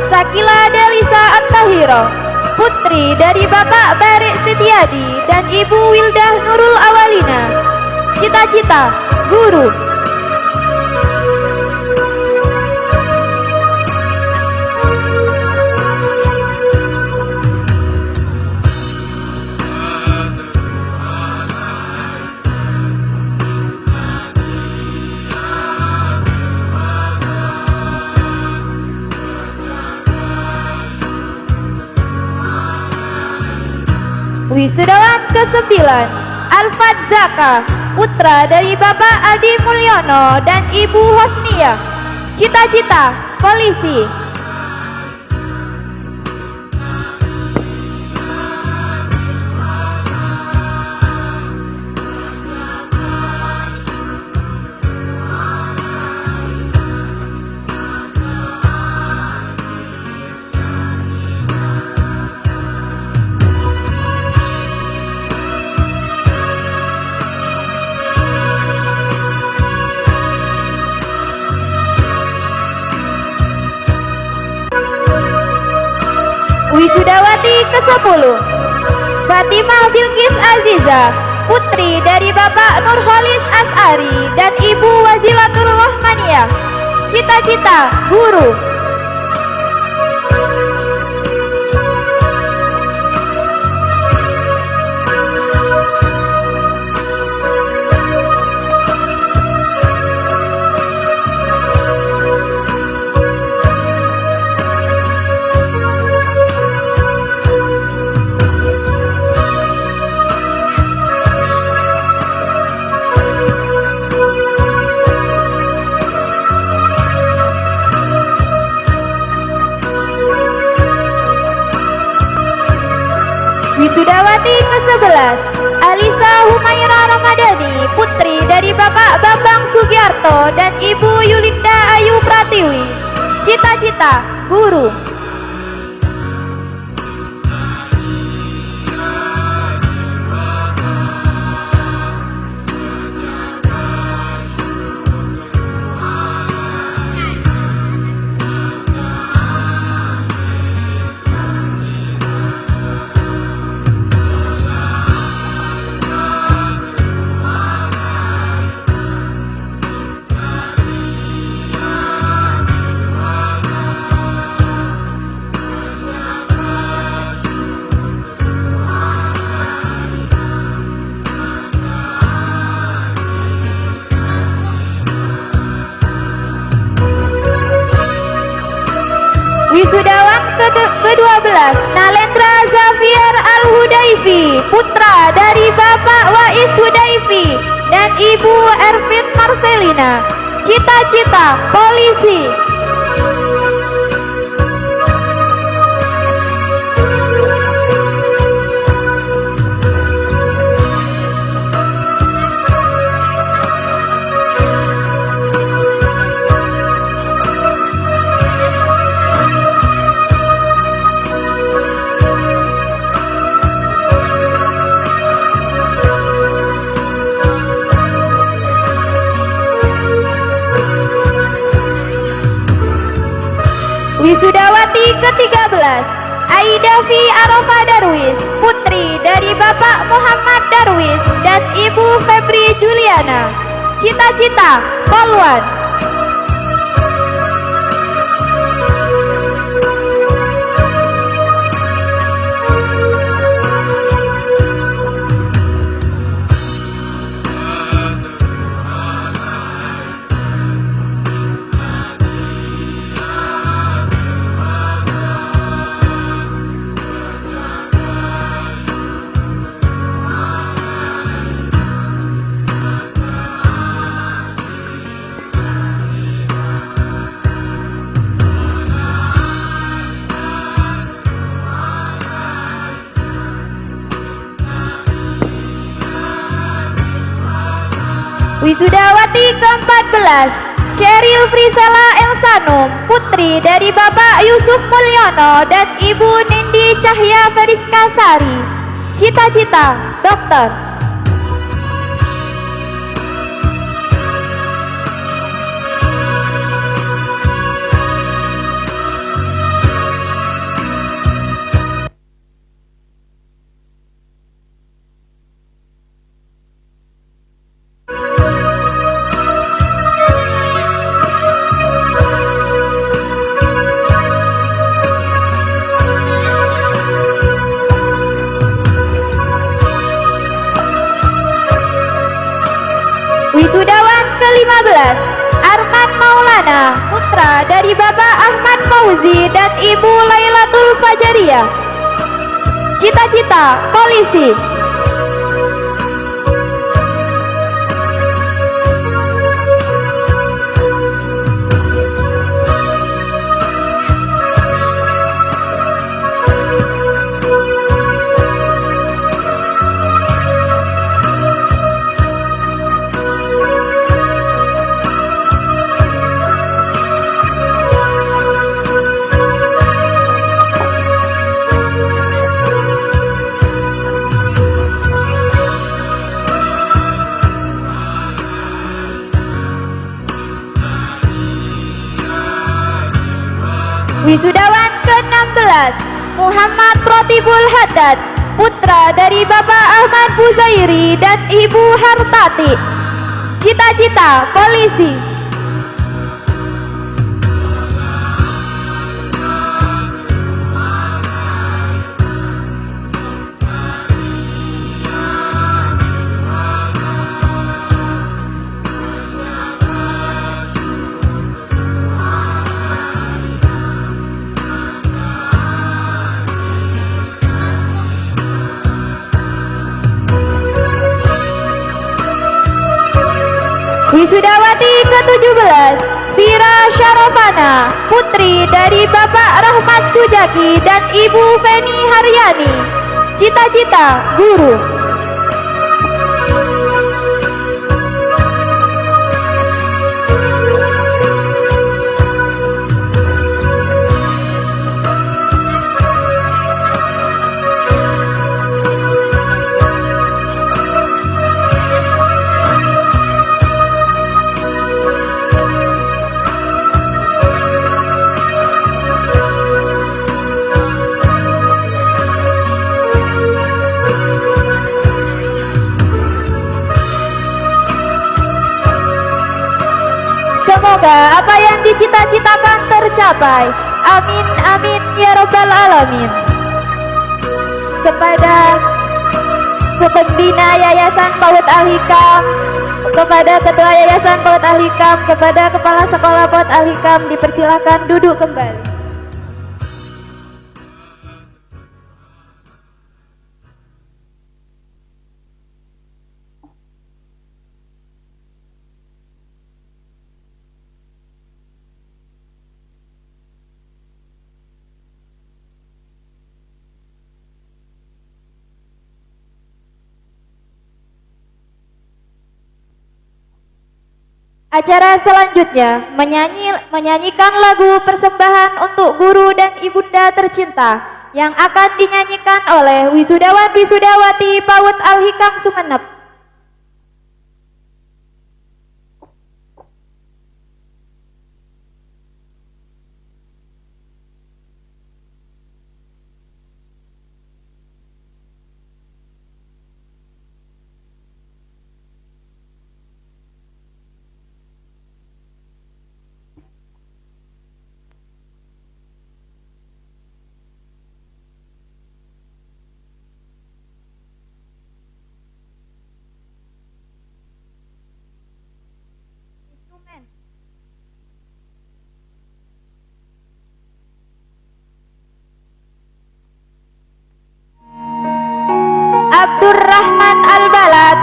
Sakila Delisa Attahiro, putri dari Bapak Barik Setiadi dan Ibu Wildah Nurul Awalina. Cita-cita guru. Wisudawan ke-9 Alfat Zaka, putra dari Bapak Adi Mulyono dan Ibu Hosniyah. Cita-cita polisi. Wisudawati ke-10 Fatimah Bilqis Aziza, putri dari Bapak Nurholis As'ari dan Ibu Wazilatul Rahmaniyah. Cita-cita guru. Wisudawati ke-11 Alisa Humaira Ramadhani, putri dari Bapak Bambang Sugiarto dan Ibu Yulinda Ayu Pratiwi. Cita-cita guru. Wisudawan ke-12 Nalendra Zafiar Al-Hudaifi, putra dari Bapak Wais Hudaifi dan Ibu Ervin Marcelina. Cita-cita polisi. Wisudawati ke-13 Aida Fi Arafah Darwis, putri dari Bapak Muhammad Darwis dan Ibu Febri Juliana. Cita-cita polwan. Wisudawati ke-14 Cheryl Frisela Elsanum, putri dari Bapak Yusuf Mulyono dan Ibu Nindi Cahya Feriska Sari. Cita-cita dokter. Wisudawan ke-15 Arman Maulana, putra dari Bapak Ahmad Fauzi dan Ibu Lailatul Fajariyah. Cita-cita polisi. Wisudawan ke-16 Muhammad Rotibul Haddad, putra dari Bapak Ahmad Buzairi dan Ibu Hartati. Cita-cita polisi. Wisudawati ke-17 Vira Syarofana, putri dari Bapak Rahmat Sujaki dan Ibu Feni Haryani. Cita-cita guru. Semoga apa yang dicita-citakan tercapai. Amin amin ya robbal alamin. Kepada Pembina Yayasan PAUD Al-Hikam, kepada Ketua Yayasan PAUD Al-Hikam, kepada Kepala Sekolah PAUD Al-Hikam dipersilakan duduk kembali. Acara selanjutnya menyanyikan lagu persembahan untuk guru dan ibunda tercinta yang akan dinyanyikan oleh wisudawan wisudawati PAUD Al-Hikam Sumeneb. Abdurrahman Al-Balad,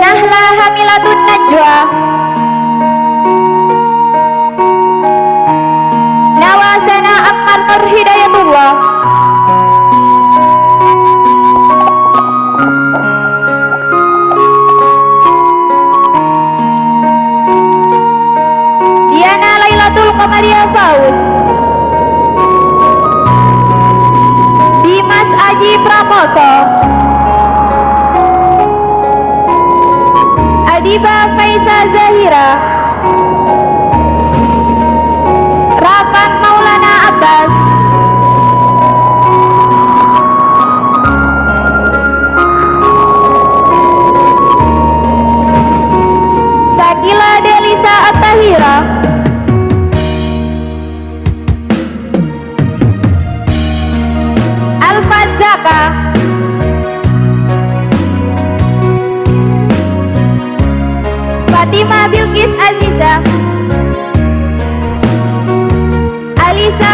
Nahla Hamilatun Najwa, Nawasena Ammar Nur Hidayatullah, Diana Lailatul Qamaria Faus, Dimas Aji Prakoso, Adiba Faisa Zahira, Rafan Maulana Abbas, Sakila Delisa At-Tahira, Alfaz Zaka, Fatimah Bilqis Aziza, Alisa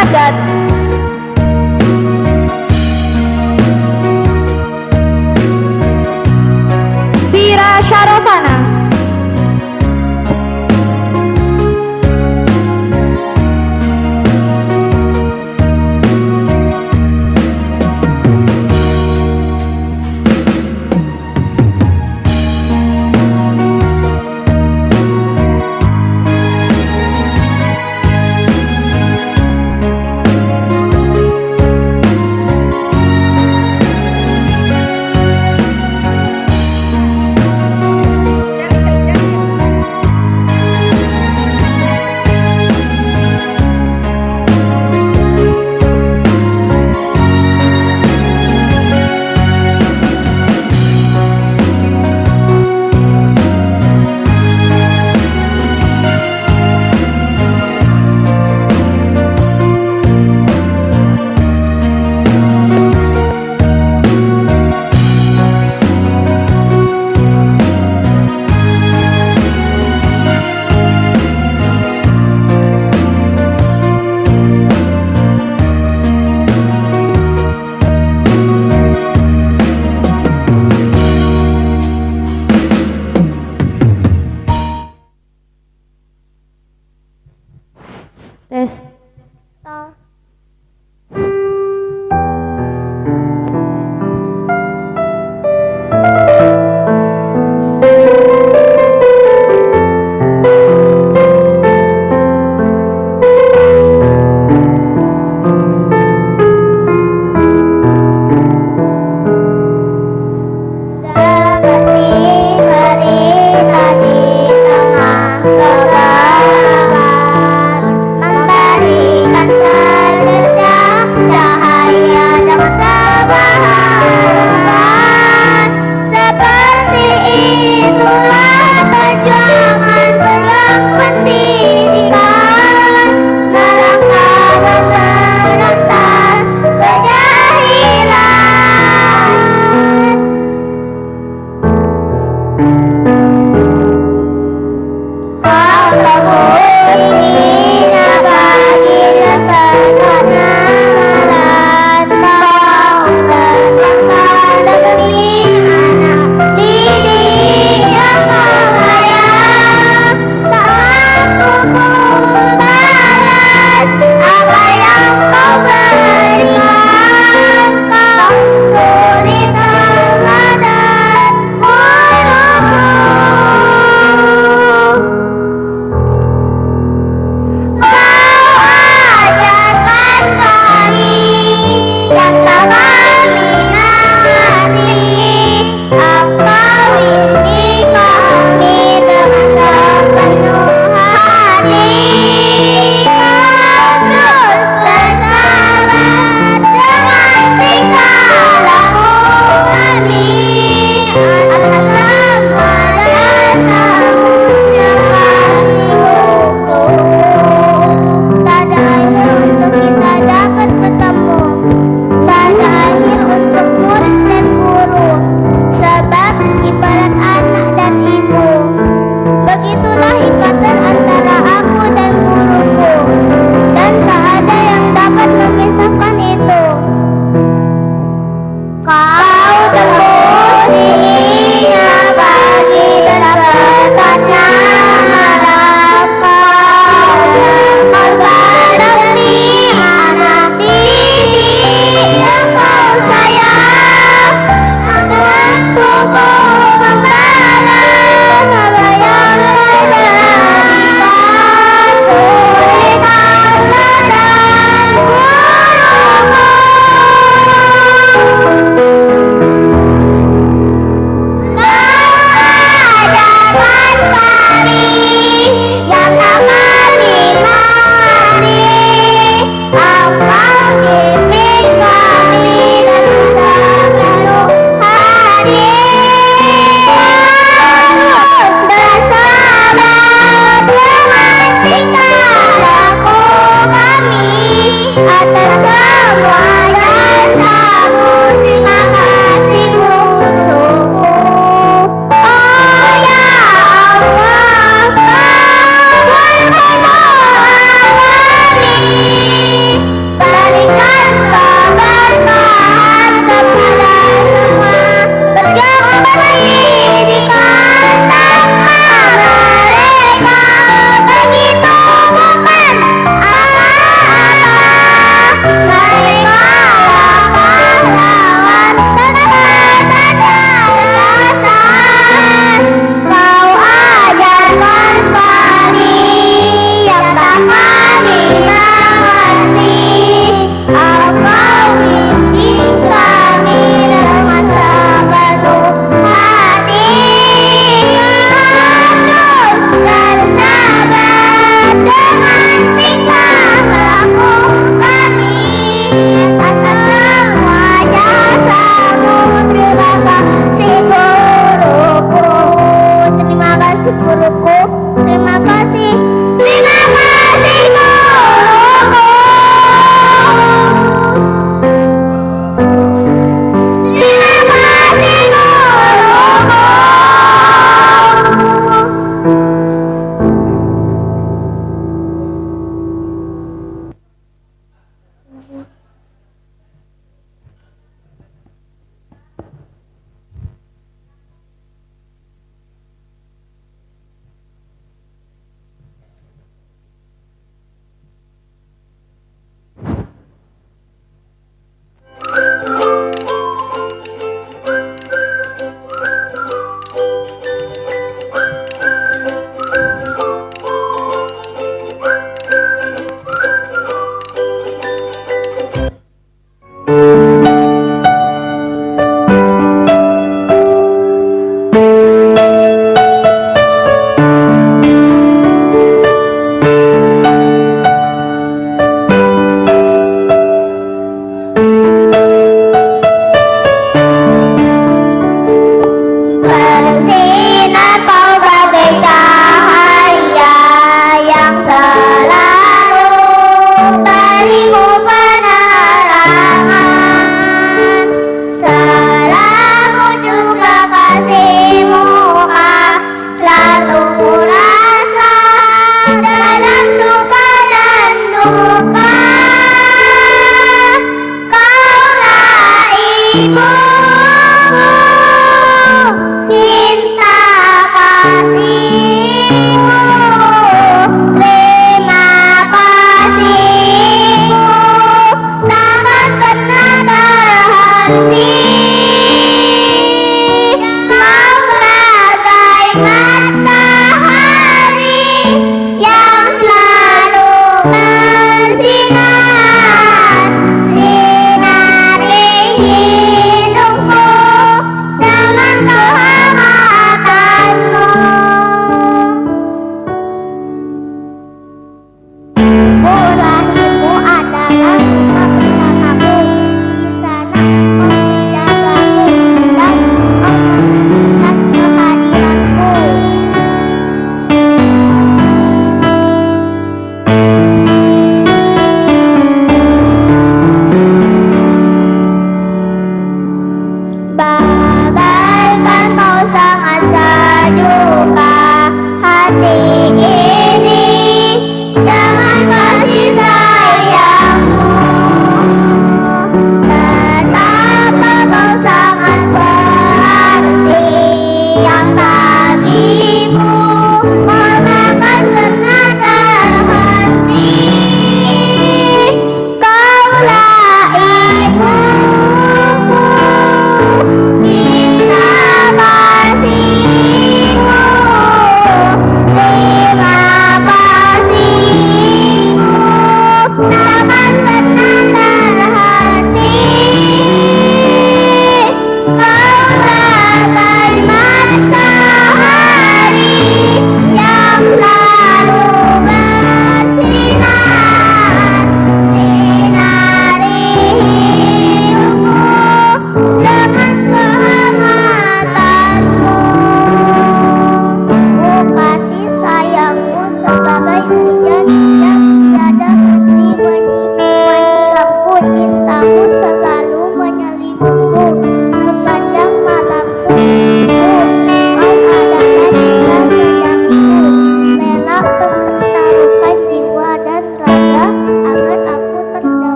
syahadat. Fira Syarofana.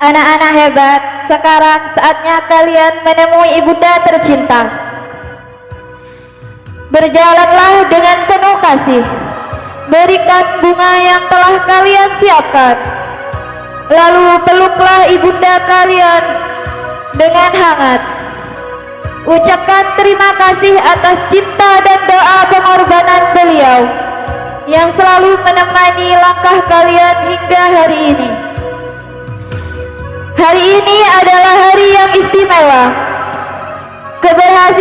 Anak-anak hebat, sekarang saatnya kalian menemui ibunda tercinta. Berjalanlah dengan penuh kasih, berikan bunga yang telah kalian siapkan, lalu peluklah ibunda kalian dengan hangat. Ucapkan terima kasih atas cinta dan doa pengorbanan beliau yang selalu menemani langkah kalian hingga hari ini. Hari ini adalah hari yang istimewa.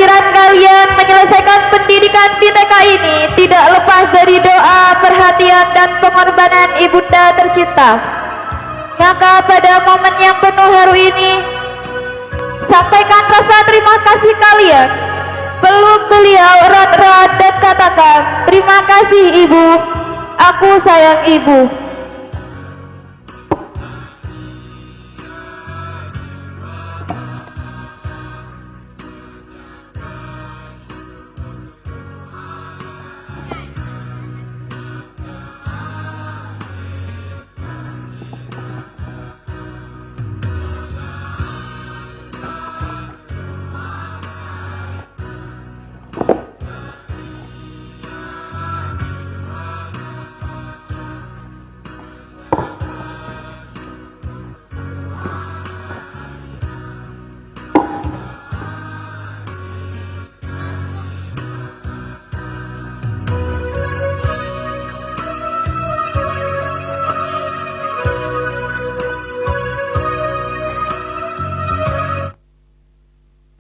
keberhasilan kalian menyelesaikan pendidikan di TK ini tidak lepas dari doa, perhatian, dan pengorbanan ibunda tercinta. Maka pada momen yang penuh haru ini, sampaikan rasa terima kasih kalian. Peluk beliau erat-erat dan katakan, terima kasih ibu, aku sayang ibu.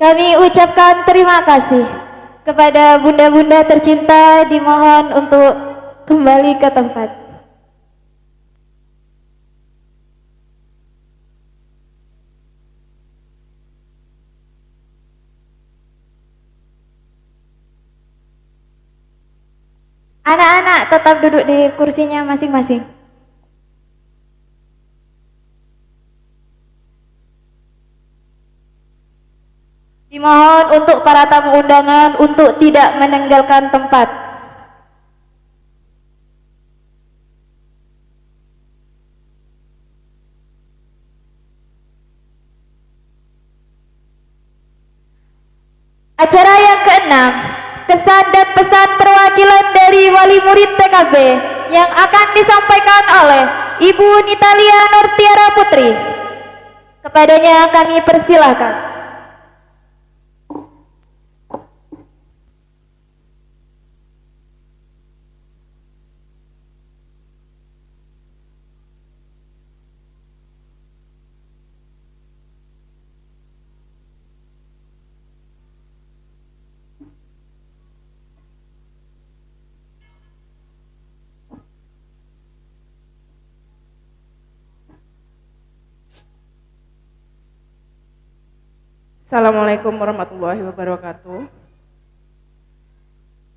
Kami ucapkan terima kasih kepada bunda-bunda tercinta, dimohon untuk kembali ke tempat. Anak-anak tetap duduk di kursinya masing-masing. Dimohon untuk para tamu undangan untuk tidak meninggalkan tempat. Acara yang keenam, kesan dan pesan perwakilan dari wali murid TKB yang akan disampaikan oleh Ibu Nitalia Nurtiara Putri. Kepadanya kami persilahkan. Assalamualaikum warahmatullahi wabarakatuh.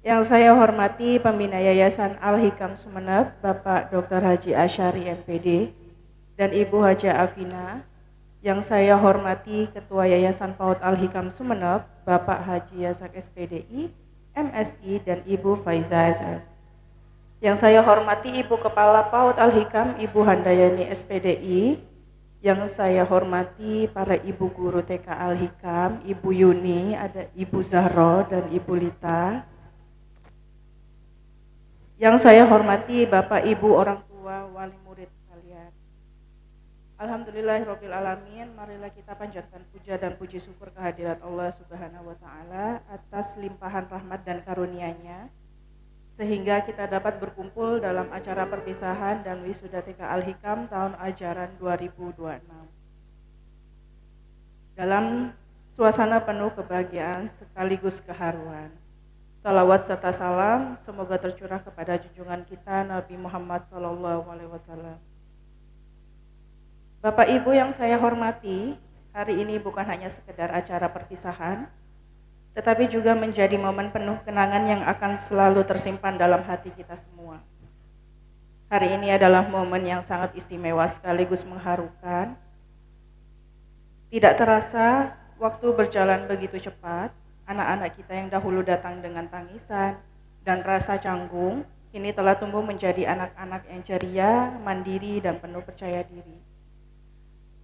Yang saya hormati Pembina Yayasan Al-Hikam Sumeneb, Bapak Dr. Haji Asyari MPD, dan Ibu Haja Afina. Yang saya hormati Ketua Yayasan PAUD Al-Hikam Sumeneb, Bapak Haji Yasak SPDI, MSI, dan Ibu Faiza SM. Yang saya hormati Ibu Kepala PAUD Al-Hikam, Ibu Handayani SPDI. Yang saya hormati para ibu guru TK Al-Hikam, Ibu Yuni, ada Ibu Zahro dan Ibu Lita. Yang saya hormati Bapak Ibu orang tua wali murid sekalian. Alhamdulillahirabbil alamin, marilah kita panjatkan puja dan puji syukur kehadirat Allah Subhanahu wa taala atas limpahan rahmat dan karunia-Nya sehingga kita dapat berkumpul dalam acara perpisahan dan wisuda TK Al-Hikam tahun ajaran 2026. Dalam suasana penuh kebahagiaan sekaligus keharuan. Salawat serta salam semoga tercurah kepada junjungan kita Nabi Muhammad SAW. Bapak Ibu yang saya hormati, hari ini bukan hanya sekedar acara perpisahan, tetapi juga menjadi momen penuh kenangan yang akan selalu tersimpan dalam hati kita semua. Hari ini adalah momen yang sangat istimewa sekaligus mengharukan. Tidak terasa waktu berjalan begitu cepat, anak-anak kita yang dahulu datang dengan tangisan dan rasa canggung, kini telah tumbuh menjadi anak-anak yang ceria, mandiri, dan penuh percaya diri.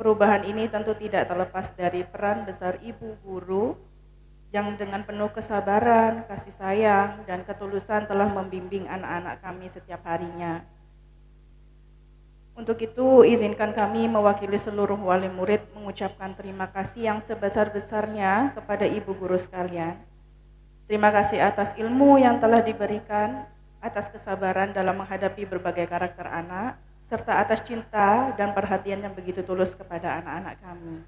Perubahan ini tentu tidak terlepas dari peran besar ibu guru yang dengan penuh kesabaran, kasih sayang, dan ketulusan telah membimbing anak-anak kami setiap harinya. Untuk itu, izinkan kami mewakili seluruh wali murid mengucapkan terima kasih yang sebesar-besarnya kepada ibu guru sekalian. Terima kasih atas ilmu yang telah diberikan, atas kesabaran dalam menghadapi berbagai karakter anak, serta atas cinta dan perhatian yang begitu tulus kepada anak-anak kami.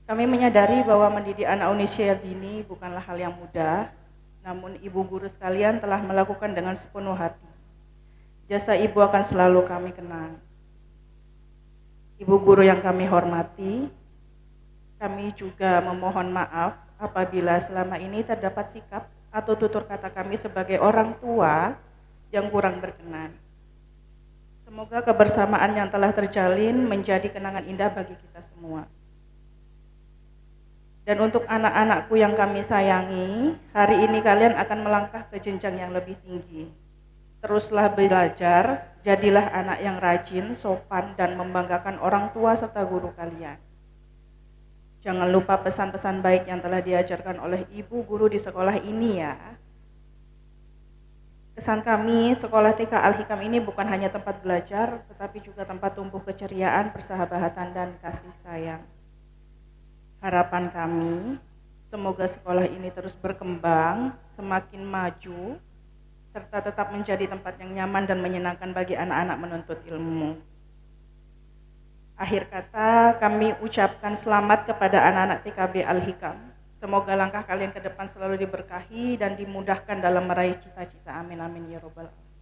Kami menyadari bahwa mendidik anak usia dini bukanlah hal yang mudah, namun ibu guru sekalian telah melakukan dengan sepenuh hati. Jasa ibu akan selalu kami kenang. Ibu guru yang kami hormati, kami juga memohon maaf apabila selama ini terdapat sikap atau tutur kata kami sebagai orang tua yang kurang berkenan. Semoga kebersamaan yang telah terjalin menjadi kenangan indah bagi kita semua. Dan untuk anak-anakku yang kami sayangi, hari ini kalian akan melangkah ke jenjang yang lebih tinggi. Teruslah belajar, jadilah anak yang rajin, sopan, dan membanggakan orang tua serta guru kalian. Jangan lupa pesan-pesan baik yang telah diajarkan oleh ibu guru di sekolah ini ya. Kesan kami, sekolah TK Al-Hikam ini bukan hanya tempat belajar, tetapi juga tempat tumbuh keceriaan, persahabatan, dan kasih sayang. Harapan kami, semoga sekolah ini terus berkembang, semakin maju, serta tetap menjadi tempat yang nyaman dan menyenangkan bagi anak-anak menuntut ilmu. Akhir kata, kami ucapkan selamat kepada anak-anak TKB Al-Hikam. Semoga langkah kalian ke depan selalu diberkahi dan dimudahkan dalam meraih cita-cita. Amin amin ya robbal alamin.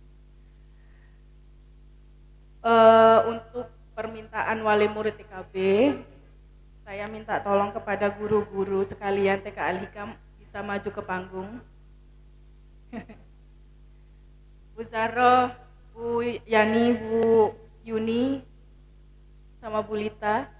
Untuk permintaan wali murid TKB, saya minta tolong kepada guru-guru sekalian TK Al-Hikam bisa maju ke panggung. Bu Zaro, Bu Yani, Bu Yuni, sama Bu Lita.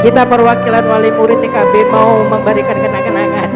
Kita perwakilan wali murid TKB mau memberikan kenang-kenangan.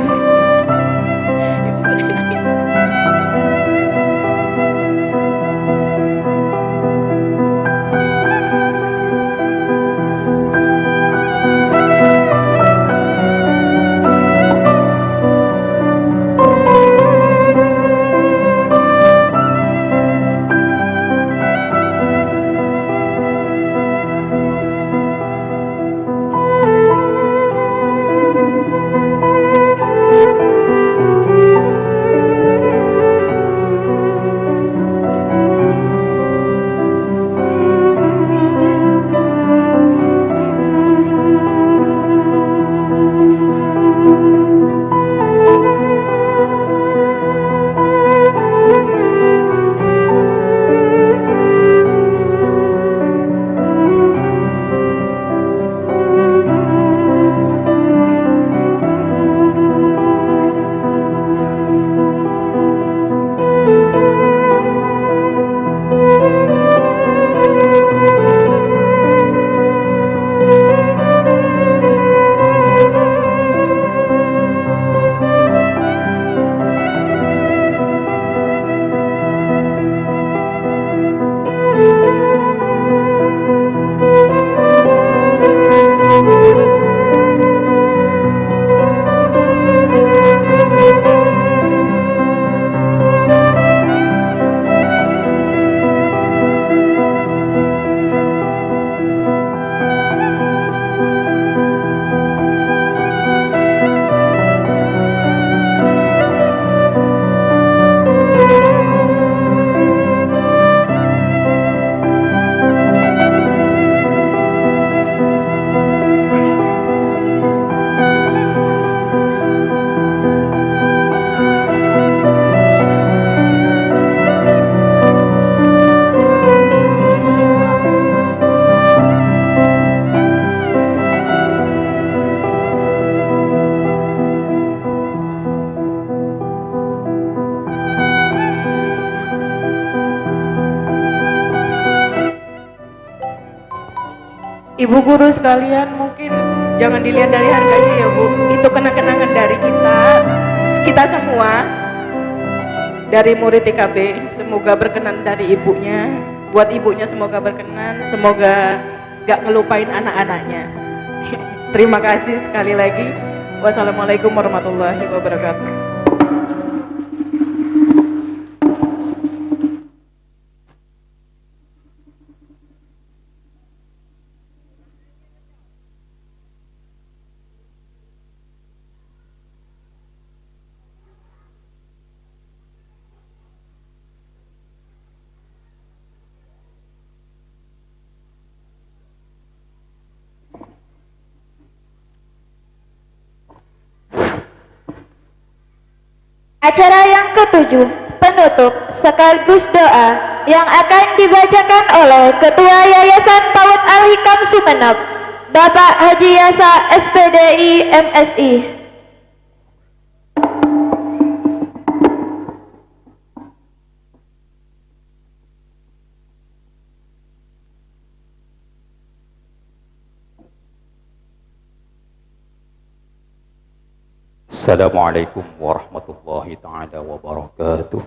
Ibu guru sekalian, mungkin jangan dilihat dari harganya ya Bu. Itu kenang-kenangan dari kita semua, dari murid TKB. Semoga berkenan dari ibunya. Buat ibunya semoga berkenan, semoga gak ngelupain anak-anaknya. Terima kasih sekali lagi. Wassalamualaikum warahmatullahi wabarakatuh. Acara yang ketujuh, penutup sekaligus doa yang akan dibacakan oleh Ketua Yayasan PAUD Al-Hikam Sumeneb, Bapak Haji Yasa SPDI MSI. Assalamualaikum warahmatullahi ta'ala wabarakatuh.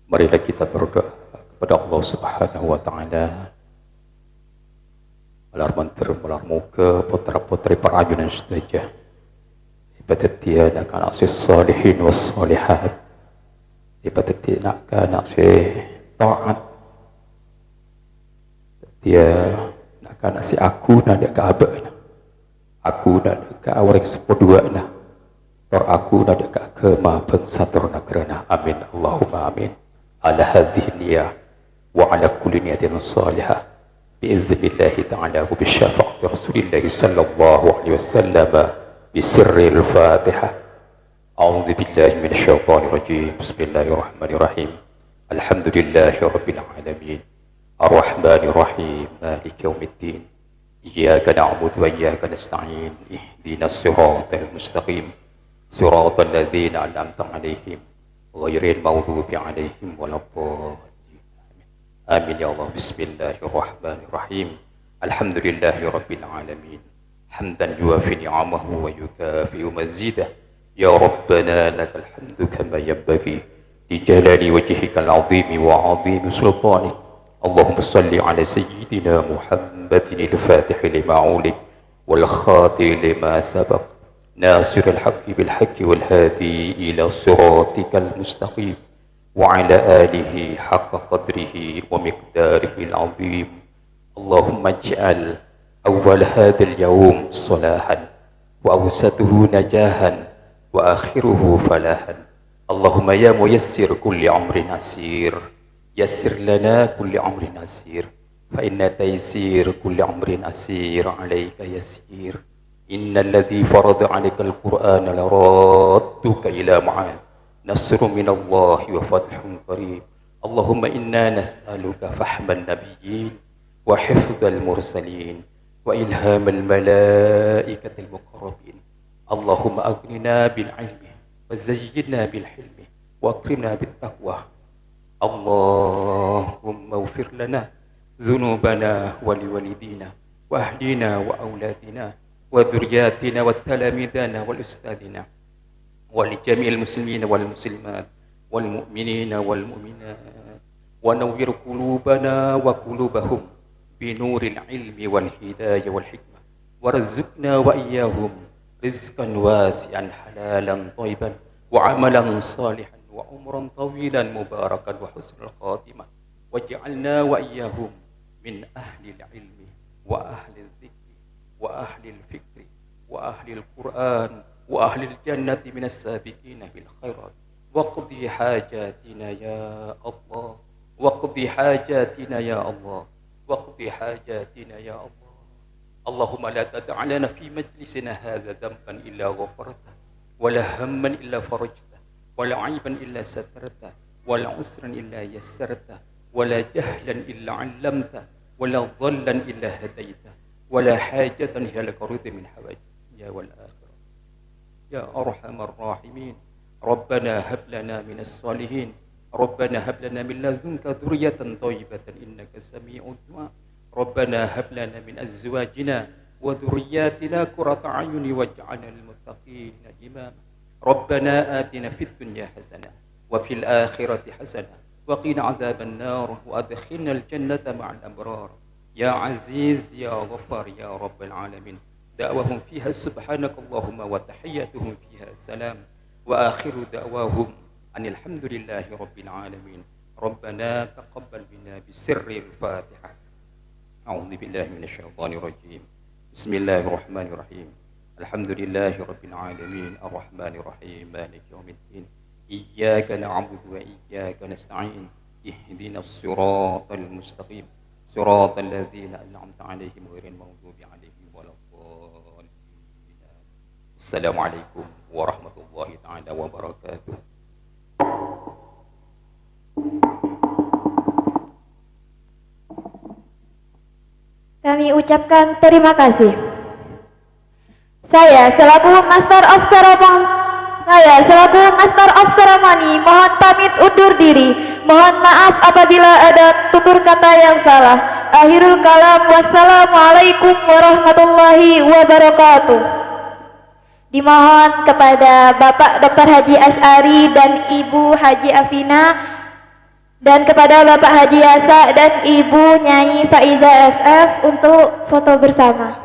Marilah kita berdoa kepada Allah Subhanahu wa ta'ala. Alar mantir melar muka putra-putri perayunan setajah. Ibadat tiada kan asis salihin was salihat. Ibadat tiada kan asis ta'at. Tiada kan asis aku dan dia keabak. Aku dan ka awrek sepodua na tor aku dan ka kema bangsa tor nagrana amin Allahumma amin ala hadhihi niyah wa ala kulli niyatin salihah bi idznillah ta'ala wa bi syafaati rasulillah sallallahu alaihi wasallam bi sirril fatihah. A'udzu billahi minasy syaithanir rajim. Bismillahirrahmanirrahim. Alhamdulillahi rabbil alamin. Arrahmanir rahim. Maliki yaumiddin. إياك نعبد وإياك نستعين اهدنا الصراط المستقيم صراط الذين أنعمت عليهم غير المغضوب عليهم ولا الضالين آمين يا الله. بسم الله الرحمن الرحيم. الحمد لله رب العالمين حمدا يوافي نعمه ويكافئ مزيده. يا ربنا لك الحمد كما ينبغي لجلال وجهك العظيم وعظيم سلطانك. اللهم صل على سيدنا محمد الفاتح لما أغلق والخاتم لما سبق ناصر الحق بالحق والهادي إلى صراطك المستقيم وعلى آله حق قدره ومقداره العظيم. اللهم اجعل أول هذا اليوم صلاحا وأوسطه نجاحا وآخره فلاحا. اللهم يا ميسر كل أمر عسير يسر لنا كل أمر عسير فإن تيسير كل أمر عسير عليك يسير. إن الذي فرض عليك القرآن لرادك إلى معاد نصر من الله وفتح قريب. اللهم إنا نسألك فهم النبيين وحفظ المرسلين وإلهام الملائكة المقربين. اللهم أغننا بالعلم وزينا بالحلم وأكرمنا بالتقوى. اللهم اغفر لنا ذنوبنا ولوالدينا وأهلنا وأولادنا وذرياتنا والتلاميذنا والأستاذنا ولجميع المسلمين والمسلمات والمؤمنين والمؤمنات ونور قلوبنا وقلوبهم بنور العلم والهداية والحكمة وارزقنا وإياهم رزقا واسعا حلالا طيبا وعملا صالحا وعمرا طويلا مباركا وحسن الخاتمة. واجعلنا وإياهم من أهل العلم وأهل الذكر وأهل الفكر وأهل القرآن وأهل الجنة من السابقين بالخيرات. واقضي حاجاتنا يا الله واقضي حاجاتنا يا الله واقضي حاجاتنا يا الله. اللهم لا تدع لنا في مجلسنا هذا ذنبا إلا غفرته ولا هما إلا فرجته ولا عيبا إلا سترته ولا عسرا إلا يسرته ولا جهلا إلا علمته ولا ضلا إلا هديته ولا حاجة هي لك رضي من حوائج الدنيا والآخرة. يا أرحم الراحمين ربنا هب لنا من الصالحين ربنا هب لنا من لدنك ذرية طيبة إنك سميع الدعاء ربنا هب لنا من أزواجنا وذرياتنا قرة أعين واجعلنا للمتقين إماما ربنا آتنا في الدنيا حسنة وفي الآخرة حسنة وقنا عذاب النار وأدخلنا الجنة مع الأبرار يا عزيز يا غفار يا رب العالمين دعوهم فيها سبحانك اللهم وتحياتهم فيها سلام وآخر دعواهم أن الحمد لله رب العالمين ربنا تقبل منا بسر الفاتحة أعوذ بالله من الشيطان الرجيم بسم الله الرحمن الرحيم الحمد لله رب العالمين الرحمن الرحيم مالك يوم الدين إياك نعبد وإياك نستعين اهدنا الصراط المستقيم صراط الذين أنعمت عليهم غير المغضوب عليهم ولا الضالين السلام عليكم ورحمة الله تعالى وبركاته. Kami ucapkan terima kasih. Saya selaku Master of Ceremony mohon pamit undur diri. Mohon maaf apabila ada tutur kata yang salah. Akhirul kalam, wassalamualaikum warahmatullahi wabarakatuh. Dimohon kepada Bapak Dr. Haji Asy'ari dan Ibu Haji Afina, dan kepada Bapak Haji Yasa dan Ibu Nyai Faiza FF untuk foto bersama.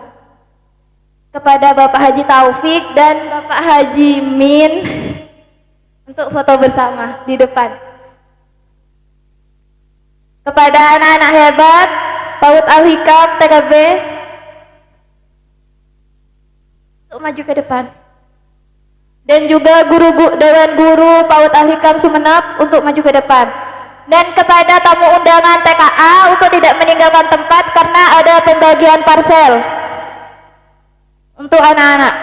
Kepada Bapak Haji Taufik dan Bapak Haji Min untuk foto bersama di depan. Kepada anak-anak hebat PAUD Al-Hikam TKB untuk maju ke depan. Dan juga Dewan Guru PAUD Al-Hikam Sumeneb untuk maju ke depan. Dan kepada tamu undangan TKA untuk tidak meninggalkan tempat karena ada pembagian parsel untuk anak-anak.